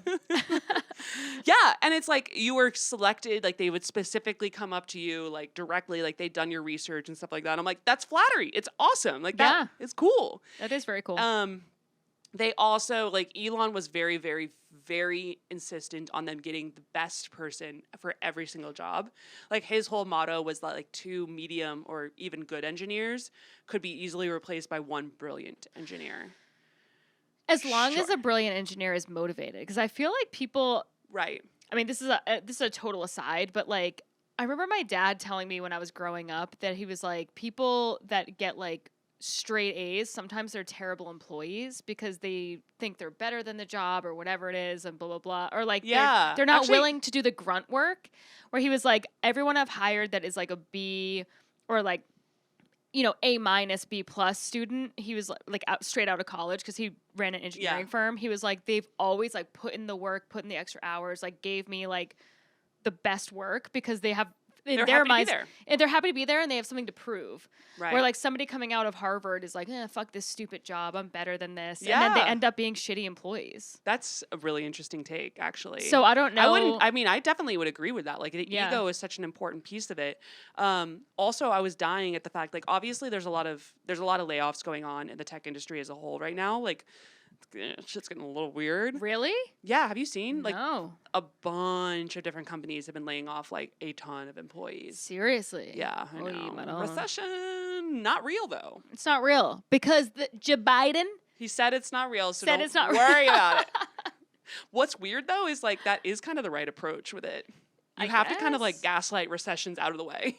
Yeah, and it's like you were selected, like they would specifically come up to you like directly, like they'd done your research and stuff like that. I'm like, that's flattery. It's awesome. Like that is cool. That is very cool. They also like Elon was very, very, very insistent on them getting the best person for every single job. Like his whole motto was that like 2 medium or even good engineers could be easily replaced by 1 brilliant engineer. As long as Sure. a brilliant engineer is motivated, because I feel like people. Right. I mean, this is a total aside, but like I remember my dad telling me when I was growing up that he was like, people that get like straight A's, sometimes they're terrible employees because they think they're better than the job or whatever it is, and blah blah blah, or like Yeah. they're not Actually- willing to do the grunt work. Where he was like, everyone I've hired that is like a B or like, you know, A minus B plus student, he was like out, straight out of college because he ran an engineering firm. He was like, they've always like put in the work, put in the extra hours, like gave me like the best work because they have in They're their happy to be minds, there. and they're happy to be there and they have something to prove. Right. Where like somebody coming out of Harvard is like, fuck this stupid job, I'm better than this. And then they Yeah. end up being shitty employees. That's a really interesting take, actually. So I don't know. I mean, I definitely would agree with that. Like, the Yeah. ego is such an important piece of it. Also, I was dying at the fact, like, obviously, there's a lot of layoffs going on in the tech industry as a whole right now. Like, shit's getting a little weird. Really? Yeah, have you seen? Like, No. a bunch of different companies have been laying off like a ton of employees. Seriously. Yeah, I Oy, know. Manon. Recession, not real though. It's not real because Joe Biden, He said it's not real, so Said don't it's not worry about it. What's weird though is like that is kind of the right approach with it. You I have to kind of like guess. gaslight recessions out of the way.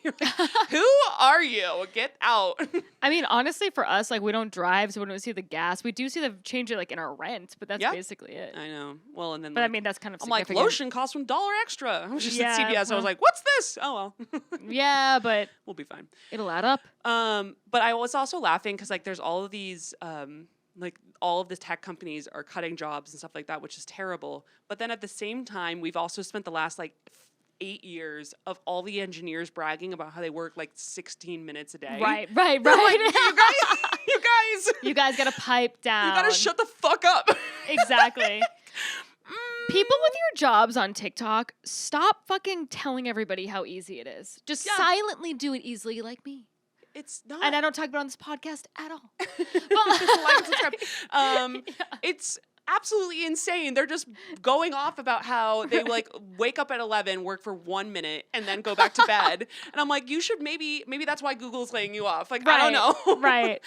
Who are you? Get out. I mean, honestly, for us, like we don't drive, so we don't see the gas. We do see the change it like in our rent, but that's Yeah. basically it. I know. Well, and then But I like, mean, that's kind of I'm like, significant. lotion costs $1 extra. I was just Yeah, at CVS. I was well. like, what's this? Oh well. Yeah, but We'll be fine. it'll add up. But I was also laughing because like there's all of these like all of the tech companies are cutting jobs and stuff like that, which is terrible. But then at the same time, we've also spent the last like 8 years of all the engineers bragging about how they work like 16 minutes a day. Right. Like, you guys, You guys gotta pipe down. you gotta shut the fuck up. Exactly. People with your jobs on TikTok, stop fucking telling everybody how easy it is. Just Yeah. silently do it easily like me. It's not. And I don't talk about it on this podcast at all. Like and subscribe. It's absolutely insane. They're just going off about how they like wake up at 11, work for 1 minute, and then go back to bed. And I'm like, you should maybe that's why Google's laying you off. Like, I don't know. Right.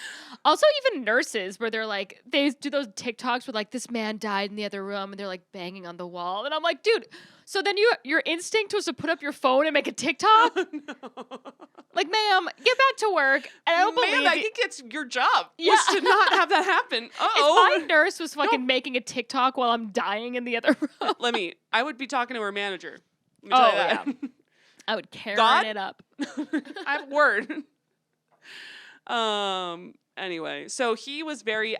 Also, even nurses where they're like, they do those TikToks where like this man died in the other room and they're like banging on the wall. And I'm like, dude, so then your instinct was to put up your phone and make a TikTok? Like, ma'am, get back to work. And I don't believe Man, I you. think it's your job. Yeah. Was to not have that happen. If Uh-oh. my nurse was fucking making a TikTok while I'm dying in the other room, I would be talking to her manager. Let me Oh, tell you that. I would Karen God? it up. I have a word. Anyway, so he was very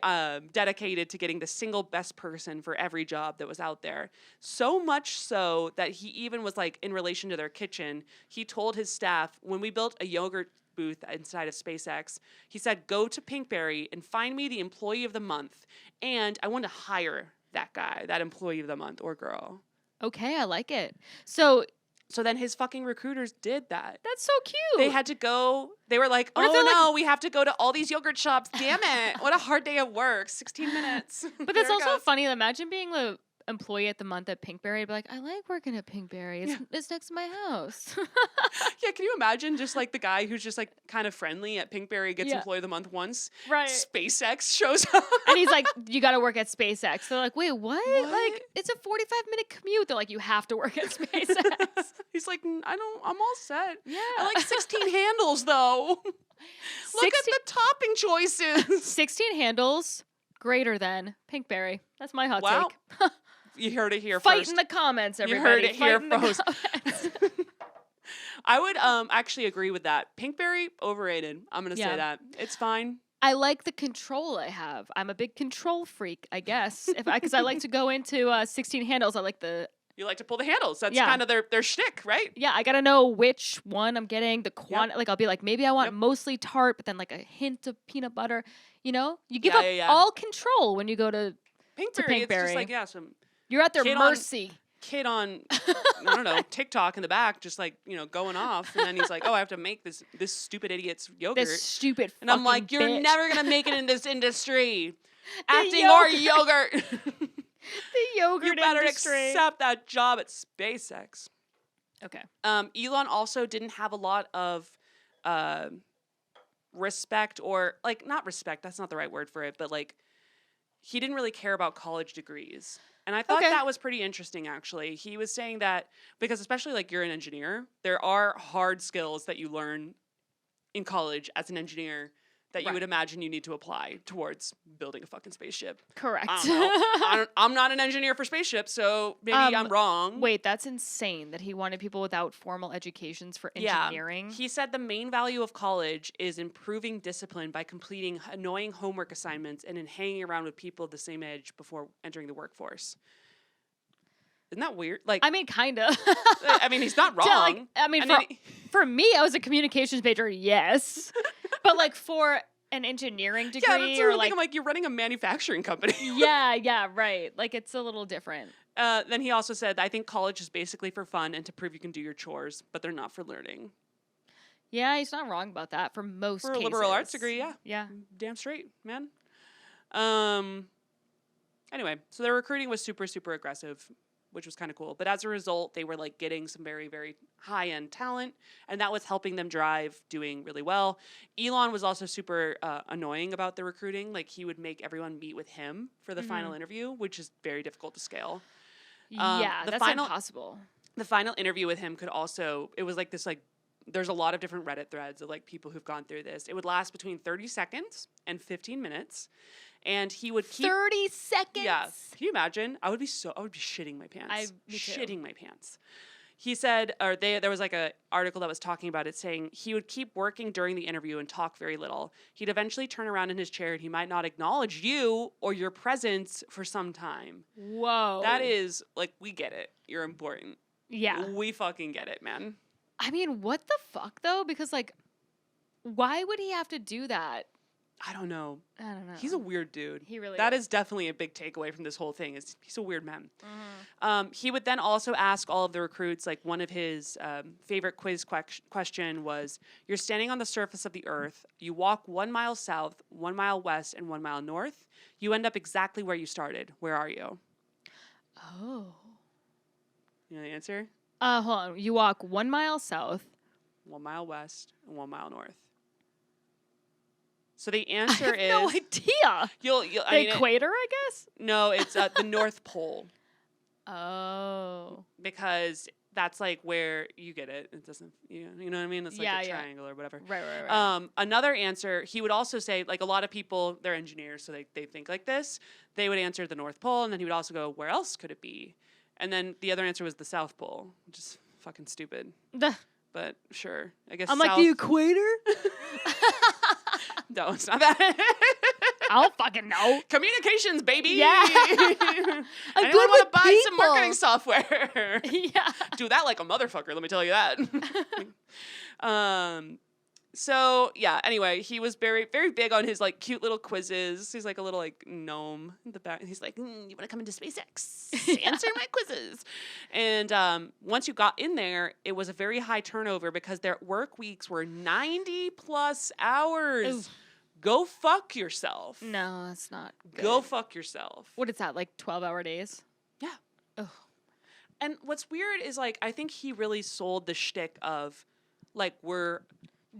dedicated to getting the single best person for every job that was out there. So much so that he even was like, in relation to their kitchen, he told his staff, when we built a yogurt booth inside of SpaceX, he said, go to Pinkberry and find me the employee of the month. And I want to hire that guy, that employee of the month or girl. Okay, I like it. So So then his fucking recruiters did that. that's so cute. They had to go. They were like, What if oh they're like- no, we have to go to all these yogurt shops. Damn it. What a hard day of work. 16 minutes. But that's There it also goes. funny. Imagine being the employee at the month at Pinkberry. I'd be like, I like working at Pinkberry. It's next to my house. Yeah, can you imagine just like the guy who's just like kind of friendly at Pinkberry gets Yeah. employee of the month once? Right. SpaceX shows up. And he's like, you got to work at SpaceX. They're like, wait, what? What? Like, it's a 45-minute commute. They're like, you have to work at SpaceX. He's like, I'm all set. Yeah. I like 16 handles though. Look at the topping choices. 16 handles greater than Pinkberry. That's my hot Wow. take. You heard it here Fight first. in the comments, You everybody. heard it here Fight in the first. comments. I would actually agree with that. Pinkberry, overrated. I'm going to Yeah. say that. It's fine. I like the control I have. I'm a big control freak, I guess. Because I like to go into 16 handles. I like the You like to pull the handles. That's Yeah. kind of their shtick, right? yeah. I gotta know which one I'm getting. The Like I'll be like, maybe I want mostly tart, but then like a hint of peanut butter. You know, you give Yeah, up yeah, yeah. all control when you go to. Pinkberry, it's just Pinkberry. like, yeah, some You're at their Kid on- mercy. kid on, I don't know, TikTok in the back, just like, going off. And then he's like, oh, I have to make this stupid idiot's yogurt. This stupid. And I'm fucking like, you're bitch. never going to make it in this industry. Acting yogurt. or yogurt. the yogurt You better industry. accept that job at SpaceX. Okay. Elon also didn't have a lot of respect, or like, not respect, that's not the right word for it, but like, he didn't really care about college degrees. And I thought Okay. that was pretty interesting, actually. He was saying that because, especially like you're an engineer, there are hard skills that you learn in college as an engineer that you Right. would imagine you need to apply towards building a fucking spaceship. Correct. I don't know. I'm not an engineer for spaceships, so maybe I'm wrong. Wait, that's insane that he wanted people without formal educations for Yeah. engineering. He said the main value of college is improving discipline by completing annoying homework assignments and in hanging around with people of the same age before entering the workforce. Isn't that weird? Like, I mean, kind of. I mean, he's not wrong. I mean, And then for me, I was a communications major, yes. But like for an engineering degree yeah, that's the or thing. like, I'm like, you're running a manufacturing company. yeah, right. Like it's a little different. Then he also said, I think college is basically for fun and to prove you can do your chores, but they're not for learning. Yeah, he's not wrong about that for most For a cases. liberal arts degree, yeah. Yeah. Damn straight, man. Anyway, so their recruiting was super, super aggressive. which was kind of cool. But as a result, they were like getting some very, very high end talent, and that was helping them drive doing really well. Elon was also super annoying about the recruiting. Like he would make everyone meet with him for the final interview, which is very difficult to scale. Yeah, the that's final- impossible. The final interview with him could also, it was like this, like, there's a lot of different Reddit threads of like people who've gone through this. It would last between 30 seconds and 15 minutes. And he would keep 30 seconds? Yeah. Can you imagine? I would be shitting my pants. Me too. Shitting my pants. He said, there was like a article that was talking about it saying he would keep working during the interview and talk very little. He'd eventually turn around in his chair and he might not acknowledge you or your presence for some time. Whoa. That is, like, we get it. You're important. Yeah. We fucking get it, man. I mean, what the fuck, though? Because, like, why would he have to do that? I don't know. I don't know. He's a weird dude. He really That is. is definitely a big takeaway from this whole thing. Is he's a weird man. Mm-hmm. He would then also ask all of the recruits, like one of his favorite quiz question was, you're standing on the surface of the earth. You walk 1 mile south, 1 mile west, and 1 mile north. You end up exactly where you started. Where are you? Oh. You know the answer? Hold on. You walk 1 mile south. 1 mile west and 1 mile north. So the answer I have no idea. you'll The I mean, equator, I guess? no, it's the North Pole. Oh. Because that's like where you get it. It doesn't, you know what I mean? It's like Yeah, a yeah. triangle or whatever. Right. Another answer, he would also say, like a lot of people, they're engineers, so they think like this. They would answer the North Pole, and then he would also go, where else could it be? And then the other answer was the South Pole, which is fucking stupid. But sure, I guess I'm South... like, the equator? No, it's not that. I don't fucking know. Communications, baby. Yeah. Anyone good want to with buy some people. marketing software? Yeah. Do that like a motherfucker, let me tell you that. So yeah, anyway, he was very, very big on his like cute little quizzes. He's like a little like gnome in the back. He's like, you want to come into SpaceX? Answer my quizzes. And once you got in there, it was a very high turnover because their work weeks were 90 plus hours. Ooh. Go fuck yourself. No, that's not good. Go fuck yourself. What is that, like 12-hour days? Yeah. Ugh. And what's weird is like I think he really sold the shtick of like we're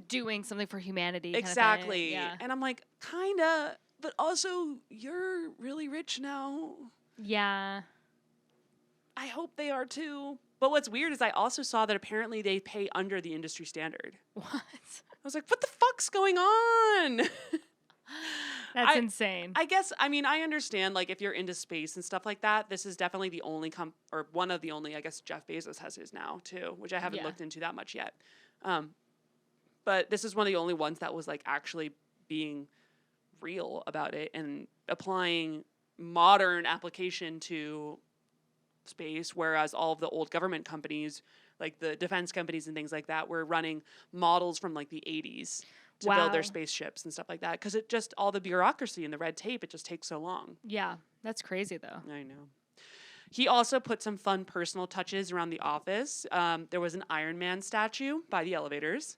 Doing something for humanity. kind of thing. exactly. Yeah. And I'm like, kinda, but also you're really rich now. Yeah. I hope they are too. But what's weird is I also saw that apparently they pay under the industry standard. What? I was like, what the fuck's going on? That's insane. I guess, I mean, I understand, like, if you're into space and stuff like that, this is definitely the only, or one of the only, I guess Jeff Bezos has his now, too, which I haven't Yeah. looked into that much yet. But this is one of the only ones that was, like, actually being real about it and applying modern application to space, whereas all of the old government companies, like the defense companies and things like that, were running models from, like, the 80s. To build their Wow. spaceships and stuff like that. Because it just, all the bureaucracy and the red tape, it just takes so long. Yeah. That's crazy, though. I know. He also put some fun personal touches around the office. There was an Iron Man statue by the elevators.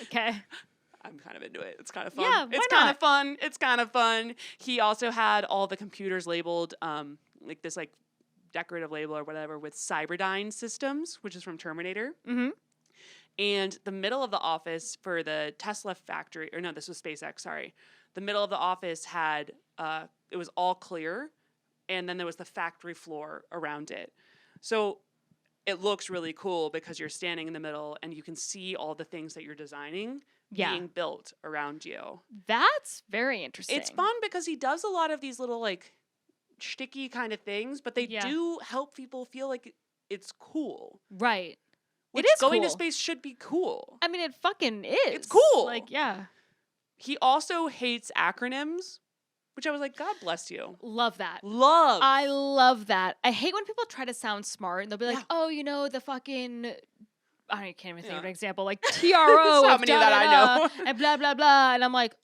Okay. I'm kind of into it. It's kind of fun. Yeah, why it's kind not? of fun. It's kind of fun. He also had all the computers labeled, like this like decorative label or whatever with Cyberdyne Systems, which is from Terminator. Mm-hmm. And the middle of the office for the Tesla factory, or no, this was SpaceX, sorry. The middle of the office had, it was all clear, and then there was the factory floor around it. So it looks really cool because you're standing in the middle and you can see all the things that you're designing being built around you. That's very interesting. It's fun because he does a lot of these little, like, shticky kind of things, but they do help people feel like it's cool. Right. Which It is going to cool. space should be cool. I mean, it fucking is. It's cool. Like, yeah. He also hates acronyms, which I was like, God bless you. Love that. Love. I love that. I hate when people try to sound smart and they'll be like, Yeah. oh, you know, the fucking, I can't even think of an Yeah. example, like TRO. So of many that I know. and blah, blah, blah. And I'm like,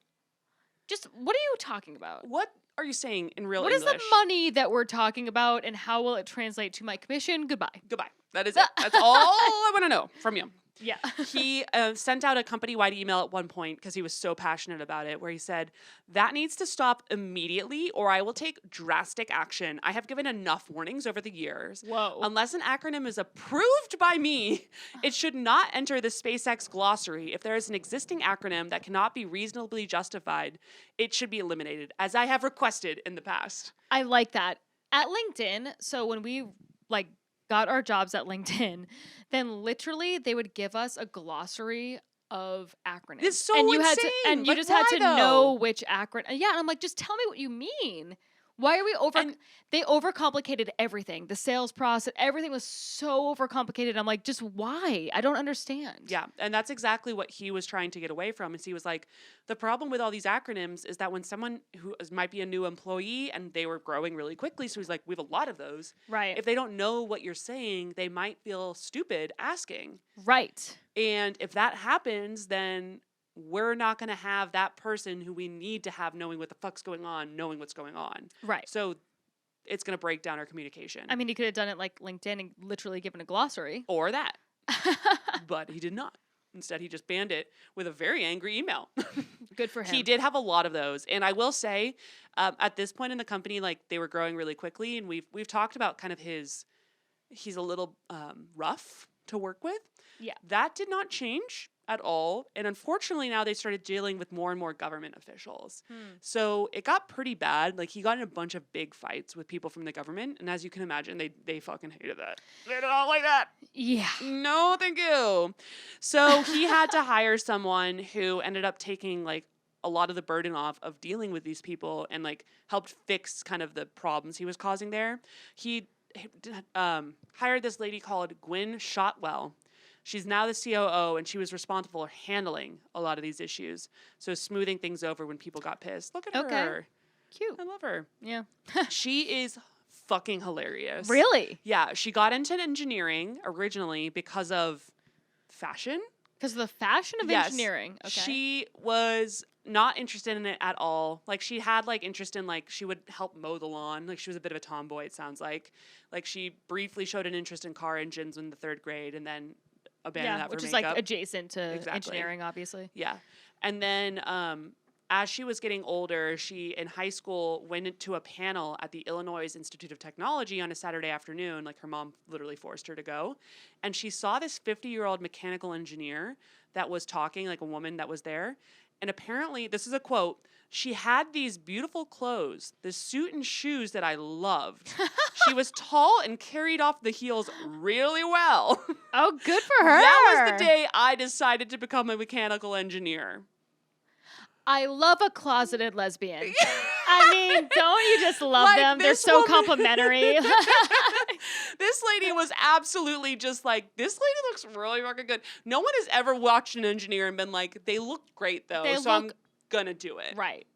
just, what are you talking about? What are you saying in real What is English? the money that we're talking about and how will it translate to my commission? Goodbye. Goodbye. That is it. That's all I want to know from you. Yeah. He sent out a company-wide email at one point because he was so passionate about it, where he said, "That needs to stop immediately or I will take drastic action. I have given enough warnings over the years. Whoa. Unless an acronym is approved by me, it should not enter the SpaceX glossary. If there is an existing acronym that cannot be reasonably justified, it should be eliminated, as I have requested in the past." I like that. At LinkedIn, so when we like got our jobs at LinkedIn, then literally they would give us a glossary of acronyms. It's so and you insane. had to, and you Like, just had why, to though? know which acronym. Yeah, and I'm like, just tell me what you mean. Why are we they overcomplicated everything. The sales process, everything was so overcomplicated. I'm like, just why? I don't understand. Yeah, and that's exactly what he was trying to get away from. Is he was like, the problem with all these acronyms is that when someone who might be a new employee and they were growing really quickly, so he's like, we have a lot of those. Right. If they don't know what you're saying, they might feel stupid asking. Right. And if that happens, then we're not going to have that person who we need to have knowing what the fuck's going on, knowing what's going on. Right. So it's going to break down our communication. I mean, he could have done it like LinkedIn and literally given a glossary. Or that. But he did not. Instead, he just banned it with a very angry email. Good for him. He did have a lot of those. And I will say, at this point in the company, like, they were growing really quickly. And we've talked about kind of he's a little rough to work with. Yeah. That did not change at all. And unfortunately, now they started dealing with more and more government officials. So it got pretty bad. Like, he got in a bunch of big fights with people from the government. And as you can imagine, they fucking hated that. They did not like that. Yeah. No, thank you. So he had to hire someone who ended up taking, like, a lot of the burden off of dealing with these people and, like, helped fix kind of the problems he was causing there. He hired this lady called Gwen Shotwell. She's now the COO, and she was responsible for handling a lot of these issues. So smoothing things over when people got pissed. Look at her. Cute. I love her. Yeah. She is fucking hilarious. Really? Yeah. She got into engineering originally because of fashion. Because of the fashion of Yes. engineering. Okay. She was not interested in it at all. Like, she had, like, interest in, like, she would help mow the lawn. Like, she was a bit of a tomboy, it sounds like. Like, she briefly showed an interest in car engines in the 3rd grade and then abandoned that for which is makeup. like adjacent to Exactly. engineering, obviously. Yeah. And then as she was getting older, she, in high school, went into a panel at the Illinois Institute of Technology on a Saturday afternoon. Like, her mom literally forced her to go. And she saw this 50-year-old mechanical engineer that was talking, like a woman that was there. And apparently, this is a quote, she had these beautiful clothes, the suit and shoes that I loved. She was tall and carried off the heels really well. Oh, good for her. That was the day I decided to become a mechanical engineer. I love a closeted lesbian. I mean, don't you just love Like, them? They're this so woman- complimentary. This lady was absolutely just like, this lady looks really fucking good. No one has ever watched an engineer and been like, they look great though, They so I'm look- gonna do it. Right.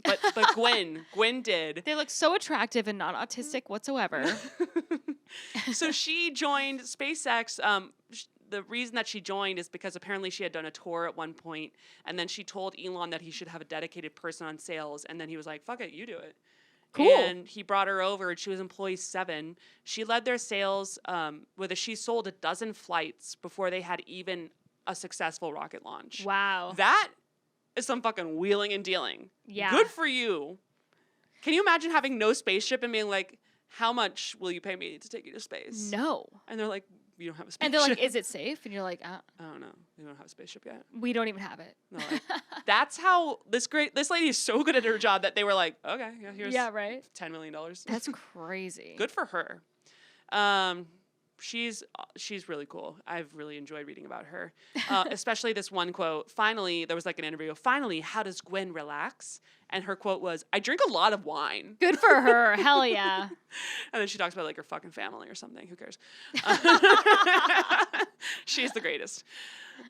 But Gwen did. They look so attractive and not autistic whatsoever. So she joined SpaceX. The reason that she joined is because apparently she had done a tour at one point, and then she told Elon that he should have a dedicated person on sales, and then he was like, fuck it, you do it. Cool. And he brought her over, and she was employee 7. She led their sales, she sold 12 flights before they had even a successful rocket launch. Wow. That is some fucking wheeling and dealing. Yeah. Good for you. Can you imagine having no spaceship and being like, how much will you pay me to take you to space? No. And they're like, you don't have a spaceship. And they're like, is it safe? And you're like, I don't know. We don't have a spaceship yet. we don't even have it. No, like, that's how this lady is so good at her job that they were like, okay, yeah, here's right. $10 million. That's crazy. Good for her. She's really cool. I've really enjoyed reading about her, especially this one quote. Finally, there was like an interview. Finally, how does Gwen relax? And her quote was, I drink a lot of wine. Good for her. Hell yeah. And then she talks about like her fucking family or something. Who cares? She's the greatest.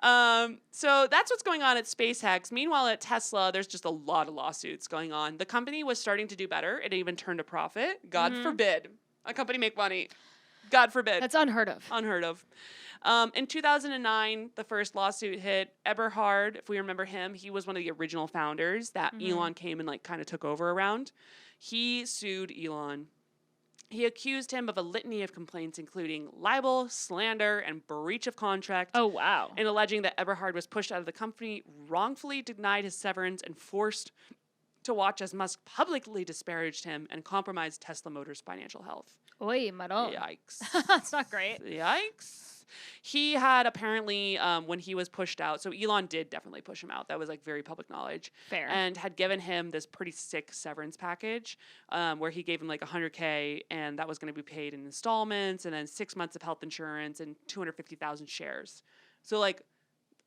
So that's what's going on at SpaceX. Meanwhile, at Tesla, there's just a lot of lawsuits going on. The company was starting to do better. It even turned a profit. God forbid a company make money. God forbid. That's unheard of. Unheard of. In 2009, the first lawsuit hit. Eberhard, if we remember him, he was one of the original founders that Elon came and like kind of took over around. He sued Elon He accused him of a litany of complaints, including libel, slander, and breach of contract. Oh, wow. And alleging that Eberhard was pushed out of the company, wrongfully denied his severance, and forced to watch as Musk publicly disparaged him and compromised Tesla Motors' financial health. Oy, marón. Yikes. That's not great. Yikes. He had apparently, when he was pushed out, so Elon did definitely push him out. That was like very public knowledge. Fair. And had given him this pretty sick severance package where he gave him like $100K and that was going to be paid in installments and then 6 months of health insurance and 250,000 shares. So like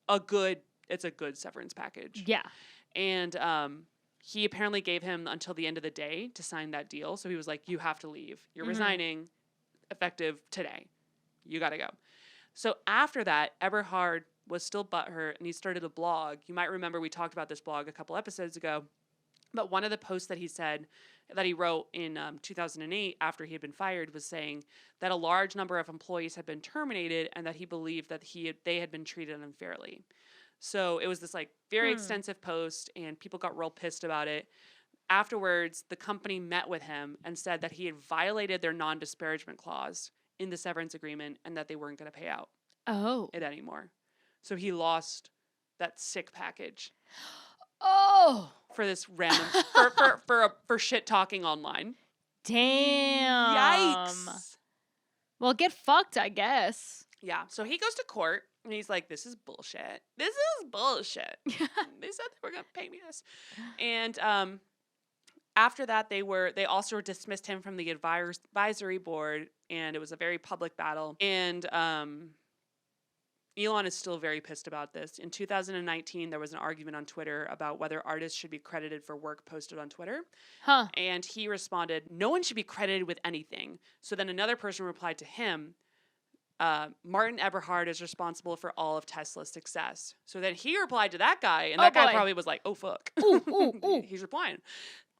it's a good severance package. Yeah. And he apparently gave him until the end of the day to sign that deal. So he was like, you have to leave. You're resigning effective today. You got to go. So after that, Eberhard was still butthurt and he started a blog. You might remember we talked about this blog a couple episodes ago. But one of the posts that he wrote in 2008 after he had been fired was saying that a large number of employees had been terminated and that he believed that they had been treated unfairly. So it was this like very extensive post and people got real pissed about it. Afterwards, the company met with him and said that he had violated their non-disparagement clause in the severance agreement and that they weren't going to pay out it anymore. So he lost that sick package. Oh. For this random for shit talking online. Damn. Yikes. Well, get fucked, I guess. Yeah. So he goes to court and he's like, this is bullshit. This is bullshit. They said they were gonna pay me this. And after that they also dismissed him from the advisory board and it was a very public battle. And Elon is still very pissed about this. In 2019, there was an argument on Twitter about whether artists should be credited for work posted on Twitter. Huh. And he responded, no one should be credited with anything. So then another person replied to him, Martin Eberhard is responsible for all of Tesla's success. So then he replied to that guy, and that guy probably was like, oh, fuck. Ooh, ooh, ooh. He's replying.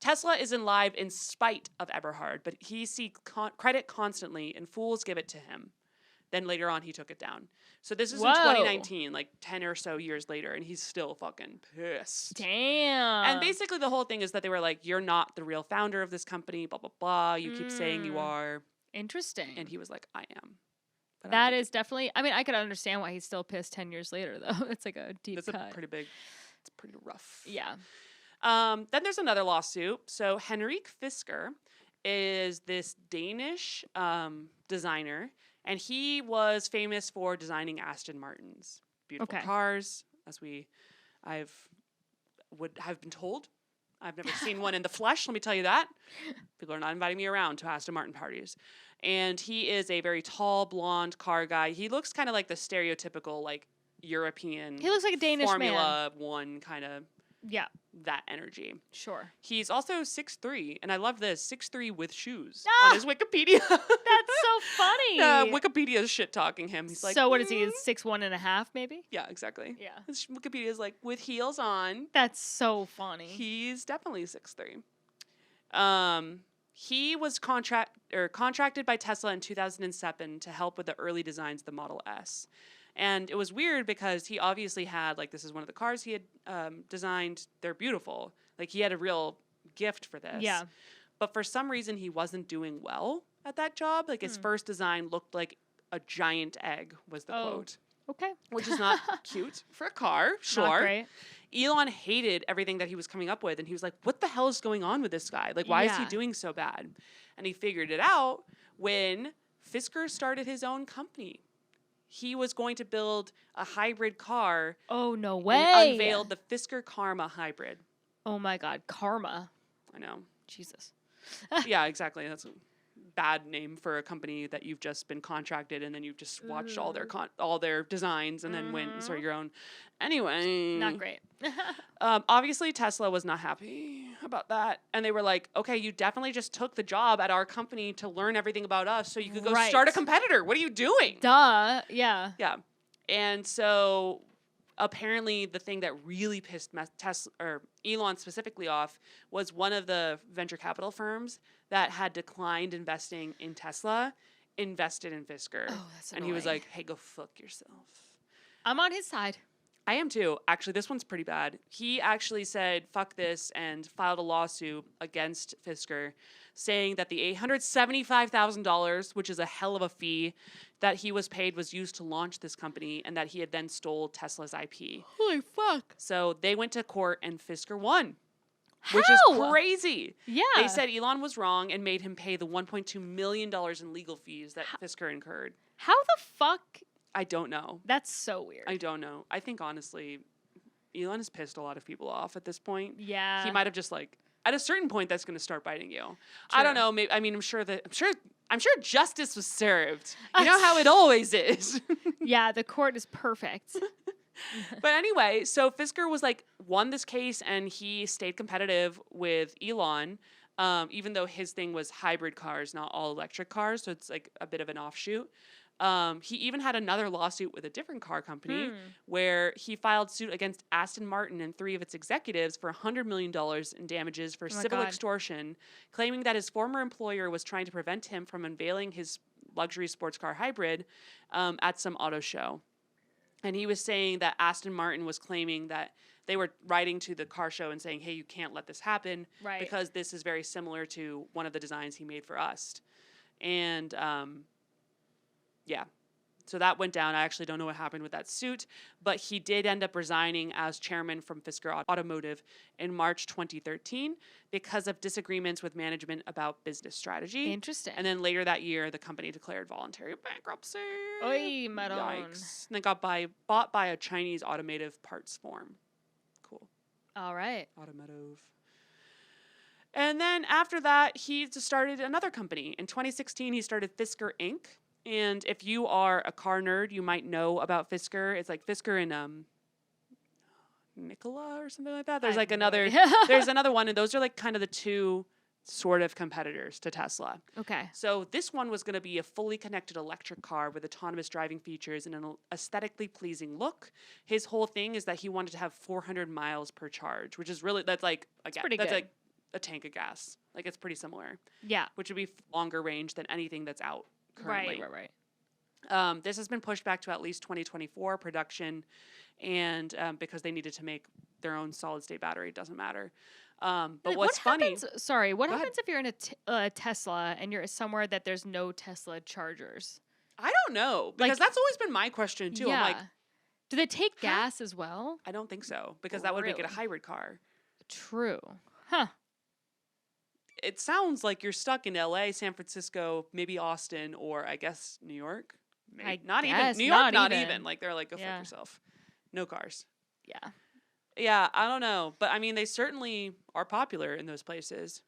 Tesla is in live in spite of Eberhard, but he seeks credit constantly, and fools give it to him. Then later on, he took it down. So this is in 2019, like 10 or so years later, and he's still fucking pissed. Damn. And basically the whole thing is that they were like, you're not the real founder of this company, blah, blah, blah. You keep saying you are. Interesting. And he was like, I am. But that is definitely, I mean, I could understand why he's still pissed 10 years later, though. It's like a deep cut. That's it's pretty rough. Yeah. Then there's another lawsuit. So Henrik Fisker is this Danish designer. And he was famous for designing Aston Martins. Beautiful cars, as I've been told. I've never seen one in the flesh, let me tell you that. People are not inviting me around to Aston Martin parties. And he is a very tall, blonde car guy. He looks kind of like the stereotypical, like, European. He looks like a Danish Formula One kind of. Yeah. That energy. Sure. He's also 6'3", and I love this, 6'3" with shoes on his Wikipedia. That's so funny. Wikipedia is shit-talking him. He's like, so what is he, 6'1.5", maybe? Yeah, exactly. Yeah. His Wikipedia is like, with heels on. That's so funny. He's definitely 6'3". He was contracted by Tesla in 2007 to help with the early designs of the Model S. And it was weird because he obviously had, like, this is one of the cars he had designed. They're beautiful. Like, he had a real gift for this. Yeah. But for some reason, he wasn't doing well at that job. Like, his first design looked like a giant egg, was the quote. Okay. Which is not cute for a car, sure. Not great. Elon hated everything that he was coming up with. And he was like, what the hell is going on with this guy? Like, why is he doing so bad? And he figured it out when Fisker started his own company. He was going to build a hybrid car. Oh, no way. And unveiled the Fisker Karma hybrid. Oh, my God. Karma. I know. Jesus. Yeah, exactly. That's a bad name for a company that you've just been contracted and then you've just watched all their designs and then went and started your own. Anyway. Not great. Obviously, Tesla was not happy about that. And they were like, okay, you definitely just took the job at our company to learn everything about us so you could go start a competitor. What are you doing? Duh. Yeah. Yeah. And so apparently the thing that really pissed Tesla, or Elon specifically off, was one of the venture capital firms that had declined investing in Tesla, invested in Fisker. Oh, that's annoying. And he was like, hey, go fuck yourself. I'm on his side. I am too. Actually, this one's pretty bad. He actually said, fuck this, and filed a lawsuit against Fisker, saying that the $875,000, which is a hell of a fee, that he was paid was used to launch this company, and that he had then stole Tesla's IP. Holy fuck. So they went to court, and Fisker won. Which is How? crazy. Yeah. They said Elon was wrong and made him pay the $1.2 million in legal fees that Fisker incurred. How the fuck? I don't know. That's so weird. I don't know. I think honestly, Elon has pissed a lot of people off at this point. Yeah. He might have just like at a certain point that's going to start biting you. I don't know. Maybe I mean I'm sure justice was served. You know how it always is. Yeah, the court is perfect. But anyway, so Fisker was like won this case and he stayed competitive with Elon, even though his thing was hybrid cars, not all electric cars. So it's like a bit of an offshoot. He even had another lawsuit with a different car company where he filed suit against Aston Martin and 3 of its executives for $100 million in damages for civil extortion, claiming that his former employer was trying to prevent him from unveiling his luxury sports car hybrid at some auto show. And he was saying that Aston Martin was claiming that they were writing to the car show and saying, hey, you can't let this happen because this is very similar to one of the designs he made for us. And yeah, so that went down. I actually don't know what happened with that suit, but he did end up resigning as chairman from Fisker Automotive in March 2013 because of disagreements with management about business strategy. Interesting. And then later that year, the company declared voluntary bankruptcy. Oy, maron. Yikes. And then got bought by a Chinese automotive parts firm. Cool. All right. Automotive. And then after that, he started another company. In 2016, he started Fisker Inc., and if you are a car nerd, you might know about Fisker. It's like Fisker and Nikola or something like that. There's like another, there's another one, and those are like kind of the two sort of competitors to Tesla. Okay. So this one was going to be a fully connected electric car with autonomous driving features and an aesthetically pleasing look. His whole thing is that he wanted to have 400 miles per charge, which is really, that's like, again, that's like a tank of gas. Like it's pretty similar. Yeah. Which would be longer range than anything that's out currently. Right. This has been pushed back to at least 2024 production, and because they needed to make their own solid state battery, it doesn't matter. But what's funny? What happens if you're in a Tesla and you're somewhere that there's no Tesla chargers? I don't know, because that's always been my question too. Yeah. I'm like, do they take gas as well? I don't think so, because that would make it a hybrid car. True. Huh. It sounds like you're stuck in LA, San Francisco, maybe Austin, or I guess New York. Not even New York. Not even. Like they're like, go fuck yourself. No cars. Yeah. Yeah, I don't know, but I mean, they certainly are popular in those places.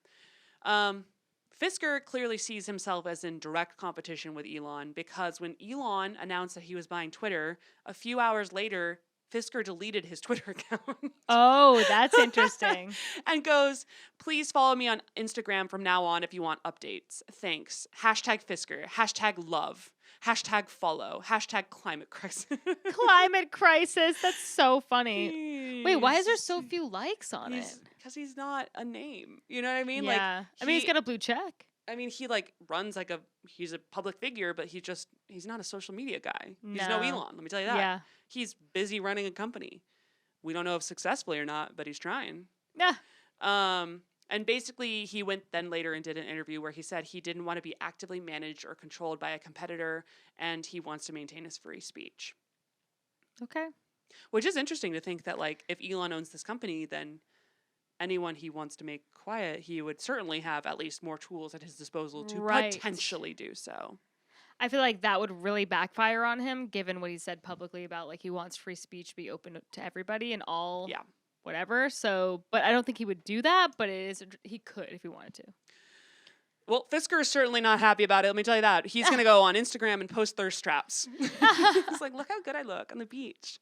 Fisker clearly sees himself as in direct competition with Elon because when Elon announced that he was buying Twitter, a few hours later, Fisker deleted his Twitter account. Oh, that's interesting. And goes, please follow me on Instagram from now on if you want updates. Thanks. Hashtag Fisker. Hashtag love. Hashtag follow. Hashtag climate crisis. Climate crisis. That's so funny. Wait, why is there so few likes on it? Because he's not a name. You know what I mean? Yeah. Like, I mean, he's got a blue check. I mean, he like runs like he's a public figure, but he's not a social media guy. He's no Elon, let me tell you that. Yeah. He's busy running a company. We don't know if successfully or not, but he's trying. Yeah. And basically he went then later and did an interview where he said he didn't want to be actively managed or controlled by a competitor and he wants to maintain his free speech. Okay. Which is interesting to think that like if Elon owns this company, then anyone he wants to make quiet, he would certainly have at least more tools at his disposal to potentially do so. I feel like that would really backfire on him, given what he said publicly about like he wants free speech to be open to everybody and all whatever. So, but I don't think he would do that, but he could if he wanted to. Well, Fisker is certainly not happy about it. Let me tell you that. He's going to go on Instagram and post thirst traps. He's like, look how good I look on the beach.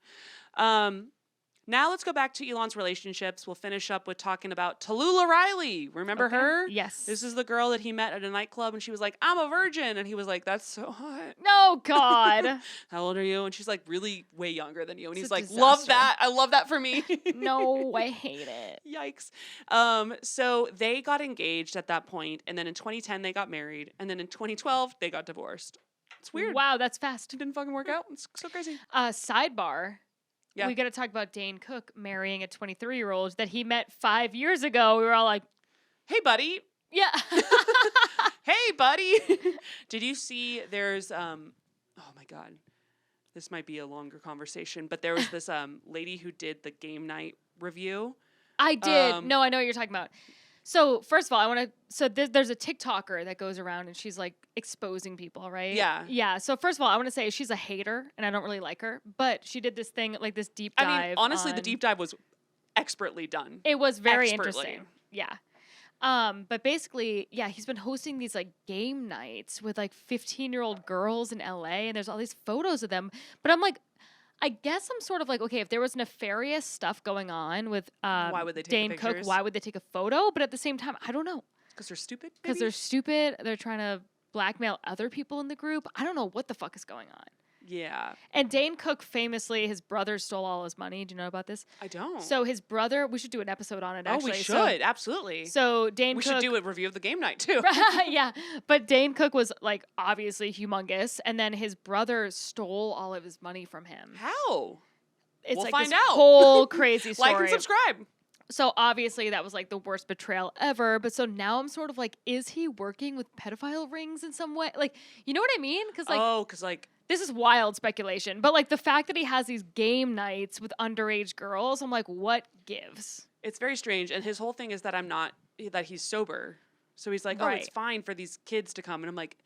Now let's go back to Elon's relationships. We'll finish up with talking about Tallulah Riley. Remember her? Yes. This is the girl that he met at a nightclub and she was like, I'm a virgin. And he was like, that's so hot. No, God. How old are you? And she's like really way younger than you. And he's like, disaster. love that. I love that for me. No, I hate it. Yikes. So they got engaged at that point, and then in 2010 they got married, and then in 2012 they got divorced. It's weird. Wow, that's fast. It didn't fucking work out. It's so crazy. Sidebar. Yeah. we got to talk about Dane Cook marrying a 23-year-old that he met 5 years ago. We were all like, Hey, buddy. yeah. Hey, buddy. Did you see there's oh my God. This might be a longer conversation, but there was this lady who did the game night review. I did. No, I know what you're talking about. So first of all, I want to. So there's a TikToker that goes around and she's like exposing people, right? Yeah. Yeah. So first of all, I want to say she's a hater and I don't really like her, but she did this thing like this deep dive. I mean, honestly, the on- deep dive was expertly done. It was very Expertly. interesting. Yeah. But basically, yeah, he's been hosting these like game nights with like 15-year-old girls in LA, and there's all these photos of them. But I'm like, I guess I'm sort of like, okay, if there was nefarious stuff going on with Why would they take the Dane Cook, pictures? why would they take a photo? But at the same time, I don't know. Because they're stupid? Because maybe? they're stupid. They're trying to blackmail other people in the group. I don't know what the fuck is going on. Yeah. And Dane Cook famously, his brother stole all his money. Do you know about this? I don't. So his brother, we should do an episode on it oh, actually. we So- should. Absolutely. So Dane we Cook. should do a review of the game night, too. Yeah, but Dane Cook was like obviously humongous, and then his brother stole all of his money from him. How? It's We'll like find this out. whole crazy story. Like and subscribe. So obviously that was like the worst betrayal ever. But so now I'm sort of like, is he working with pedophile rings in some way? Like, you know what I mean? Because like because like this is wild speculation, but like the fact that he has these game nights with underage girls, I'm like, what gives? it's very strange. And his whole thing is that that he's sober. So he's like, oh, it's Right. fine for these kids to come. And I'm like,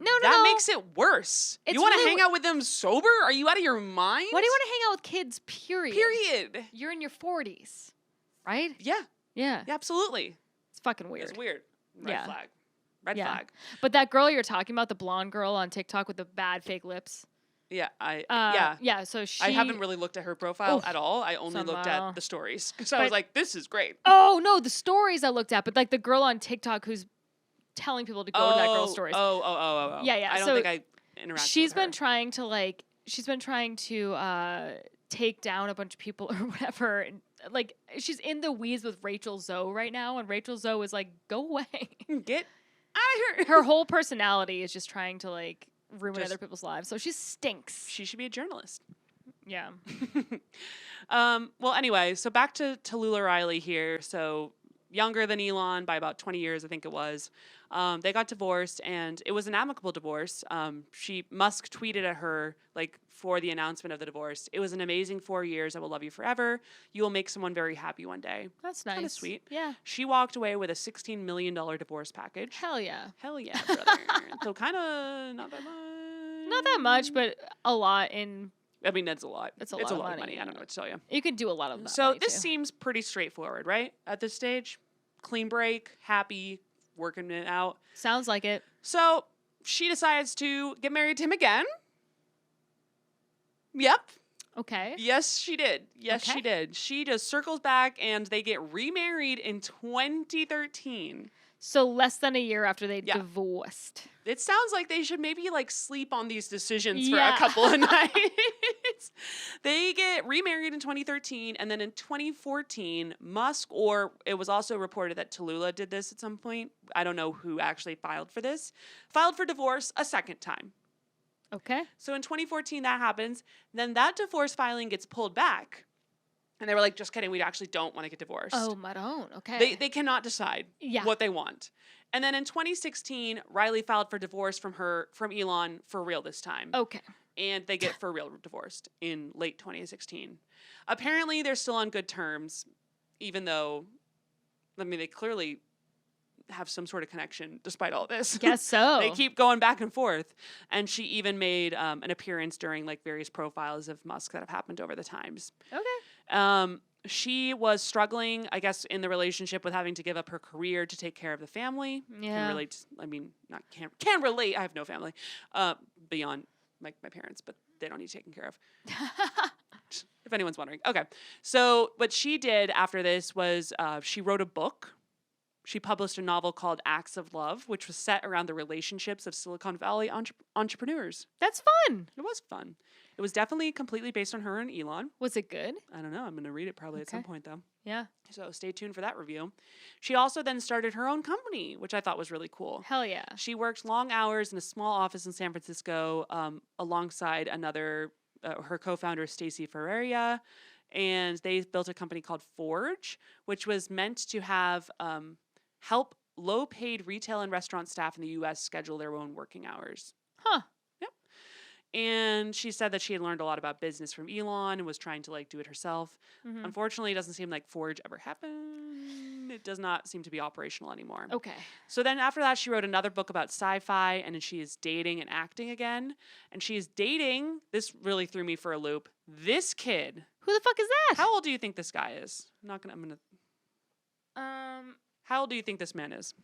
No, that no. makes it worse. It's You want to really hang out with them sober? Are you out of your mind? Why do you want to hang out with kids? Period. Period. You're in your 40s, right? Yeah, Yeah. absolutely. It's fucking weird. It's weird. Red Yeah. flag. Red Yeah. flag. But that girl you're talking about, the blonde girl on TikTok with the bad fake lips. Yeah, Yeah. So she. I haven't really looked at her profile Oof. at all. I only looked Somehow. at the stories because I was But- like, "This is great." Oh no, the stories I looked at, but like the girl on TikTok who's telling people to go to that girl's stories. Oh. Yeah, yeah, I don't so think I interacted. She's with been her. trying to like. She's been trying to take down a bunch of people or whatever. And, like she's in the weeds with Rachel Zoe right now, and Rachel Zoe is like, "Go away." Get out of here. Her whole personality is just trying to like ruin Just- other people's lives. So she stinks. She should be a journalist. Yeah. Well, anyway, so back to Tallulah Riley here. So younger than Elon by about 20 years, I think it was. They got divorced, and it was an amicable divorce. Musk tweeted at her like for the announcement of the divorce. It was an amazing 4 years. I will love you forever. You will make someone very happy one day. That's nice. Kinda sweet. Yeah. She walked away with a $16 million divorce package. Hell yeah. Hell yeah, brother. So kind of not that much. Not that much, but a lot in. I mean, that's a lot. It's a lot of money, I don't yeah. know what to tell you. You can do a lot of that. So money, this too. seems pretty straightforward, right? At this stage, clean break, happy, working it out. Sounds like it. So she decides to get married to him again. Yep. Okay. Yes, she did. Yes, Okay. she did. She just circles back and they get remarried in 2013. So less than a year after they Yeah. divorced. It sounds like they should maybe like sleep on these decisions for Yeah. a couple of nights. They get remarried in 2013, and then in 2014, Musk, or it was also reported that Tallulah did this at some point. I don't know who actually filed for this. Filed for divorce a second time. Okay. So in 2014, that happens. Then that divorce filing gets pulled back. And they were like, just kidding, we actually don't want to get divorced. Oh, Maron. Okay. They cannot decide Yeah. what they want. And then in 2016, Riley filed for divorce from Elon for real this time. Okay. And they get for real divorced in late 2016. Apparently, they're still on good terms, even though, I mean, they clearly have some sort of connection despite all this. Guess so. They keep going back and forth. And she even made an appearance during like various profiles of Musk that have happened over the times. Okay. She was struggling, I guess, in the relationship with having to give up her career to take care of the family. Yeah. Can relate. I mean, not can relate. I have no family beyond my parents, but they don't need taken care of. If anyone's wondering. Okay. So what she did after this was she wrote a book. She published a novel called Acts of Love, which was set around the relationships of Silicon Valley entrepreneurs. That's fun. It was fun. It was definitely completely based on her and Elon. Was it good? I don't know. I'm going to read it probably at some Okay. point, though. Yeah. So stay tuned for that review. She also then started her own company, which I thought was really cool. Hell yeah. She worked long hours in a small office in San Francisco alongside another her co-founder Stacey Ferreira, and they built a company called Forge, which was meant to have help low-paid retail and restaurant staff in the U.S. schedule their own working hours. Huh. Yep. And she said that she had learned a lot about business from Elon and was trying to like do it herself. Mhm. Unfortunately, it doesn't seem like Forge ever happened. It does not seem to be operational anymore. Okay. So then after that, she wrote another book about sci-fi, and then she is dating and acting again. And she is dating, this really threw me for a loop, this kid. Who the fuck is that? How old do you think this guy is? I'm gonna. How old do you think this man is?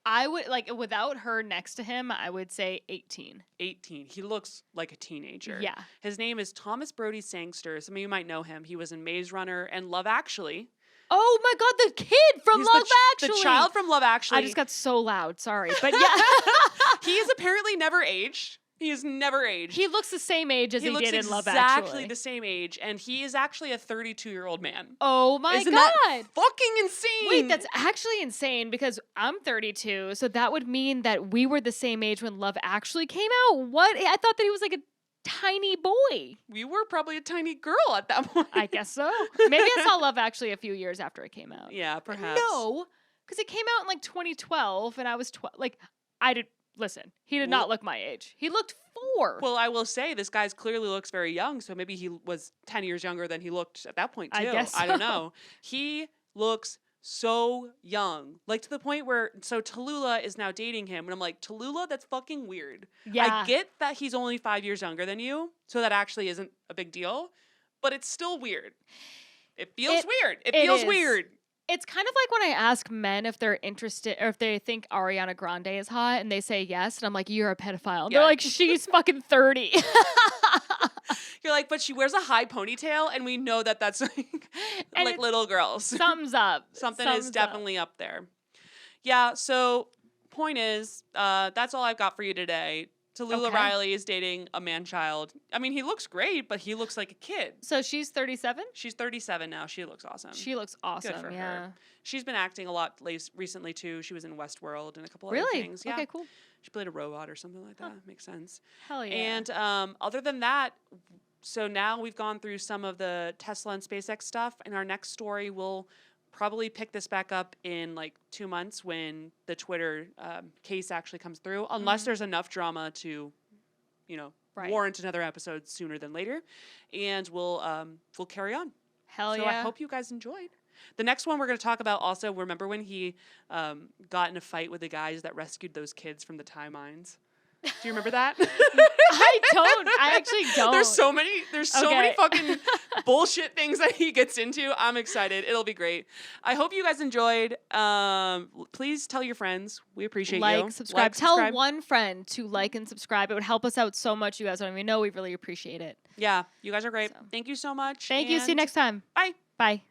I would like without her next to him, I would say 18. 18. He looks like a teenager. Yeah. His name is Thomas Brody Sangster. Some of you might know him. He was in Maze Runner and Love Actually. Oh my god, the kid from He's Love Actually. The child from Love Actually. I just got so loud. Sorry. But yeah. He is apparently never aged. He is never aged. He looks the same age as he looks did in Love exactly Actually. the same age, and he is actually a 32-year-old man. Oh my Isn't god. that fucking insane? Wait, that's actually insane because I'm 32, so that would mean that we were the same age when Love Actually came out. What? I thought that he was like a tiny boy. We were probably a tiny girl at that point. I guess so. Maybe I saw Love Actually a few years after it came out. Yeah, perhaps. No, because it came out in like 2012, and I was 12. Like, I did. Listen, he did not look my age. He looked 4. Well, I will say this guy clearly looks very young, so maybe he was 10 years younger than he looked at that point too. I guess I don't so. know. He looks so young, like to the point where Tallulah is now dating him, and I'm like, Tallulah, that's fucking weird. Yeah. I get that he's only 5 years younger than you, so that actually isn't a big deal, but it's still weird. It feels weird. It feels is. weird. It's kind of like when I ask men if they're interested or if they think Ariana Grande is hot and they say yes, and I'm like, you're a pedophile. And Yeah. they're like, she's fucking 30. You're like, but she wears a high ponytail, and we know that that's like, And like it's- little girls. Something's up. Something Something's is up. definitely up there. Yeah, so point is, that's all I've got for you today. Tallulah Okay. Riley is dating a man-child. I mean, he looks great, but he looks like a kid. So she's 37? She's 37 now. She looks awesome. She looks awesome. for her. Yeah. She's been acting a lot recently, too. She was in Westworld and a couple other Really? things. Yeah. Okay, cool. She played a robot or something like that. Makes sense. Hell yeah. And other than that, so now we've gone through some of the Tesla and SpaceX stuff. In our next story, we'll probably pick this back up in like 2 months when the Twitter case actually comes through, unless there's enough drama to, you know, Right. warrant another episode sooner than later. And we'll carry on. Hell So yeah. I hope you guys enjoyed. The next one we're going to talk about also, remember when he got in a fight with the guys that rescued those kids from the tie mines? Do you remember that? I don't. I actually don't. There's so many Okay. fucking bullshit things that he gets into. I'm excited. It'll be great. I hope you guys enjoyed. Please tell your friends. We appreciate you. Like, subscribe. Tell one friend to like and subscribe. It would help us out so much. You guys don't even know. We really appreciate it. Yeah, you guys are great. So. Thank you so much. Thank you. See you and next time. Bye. Bye.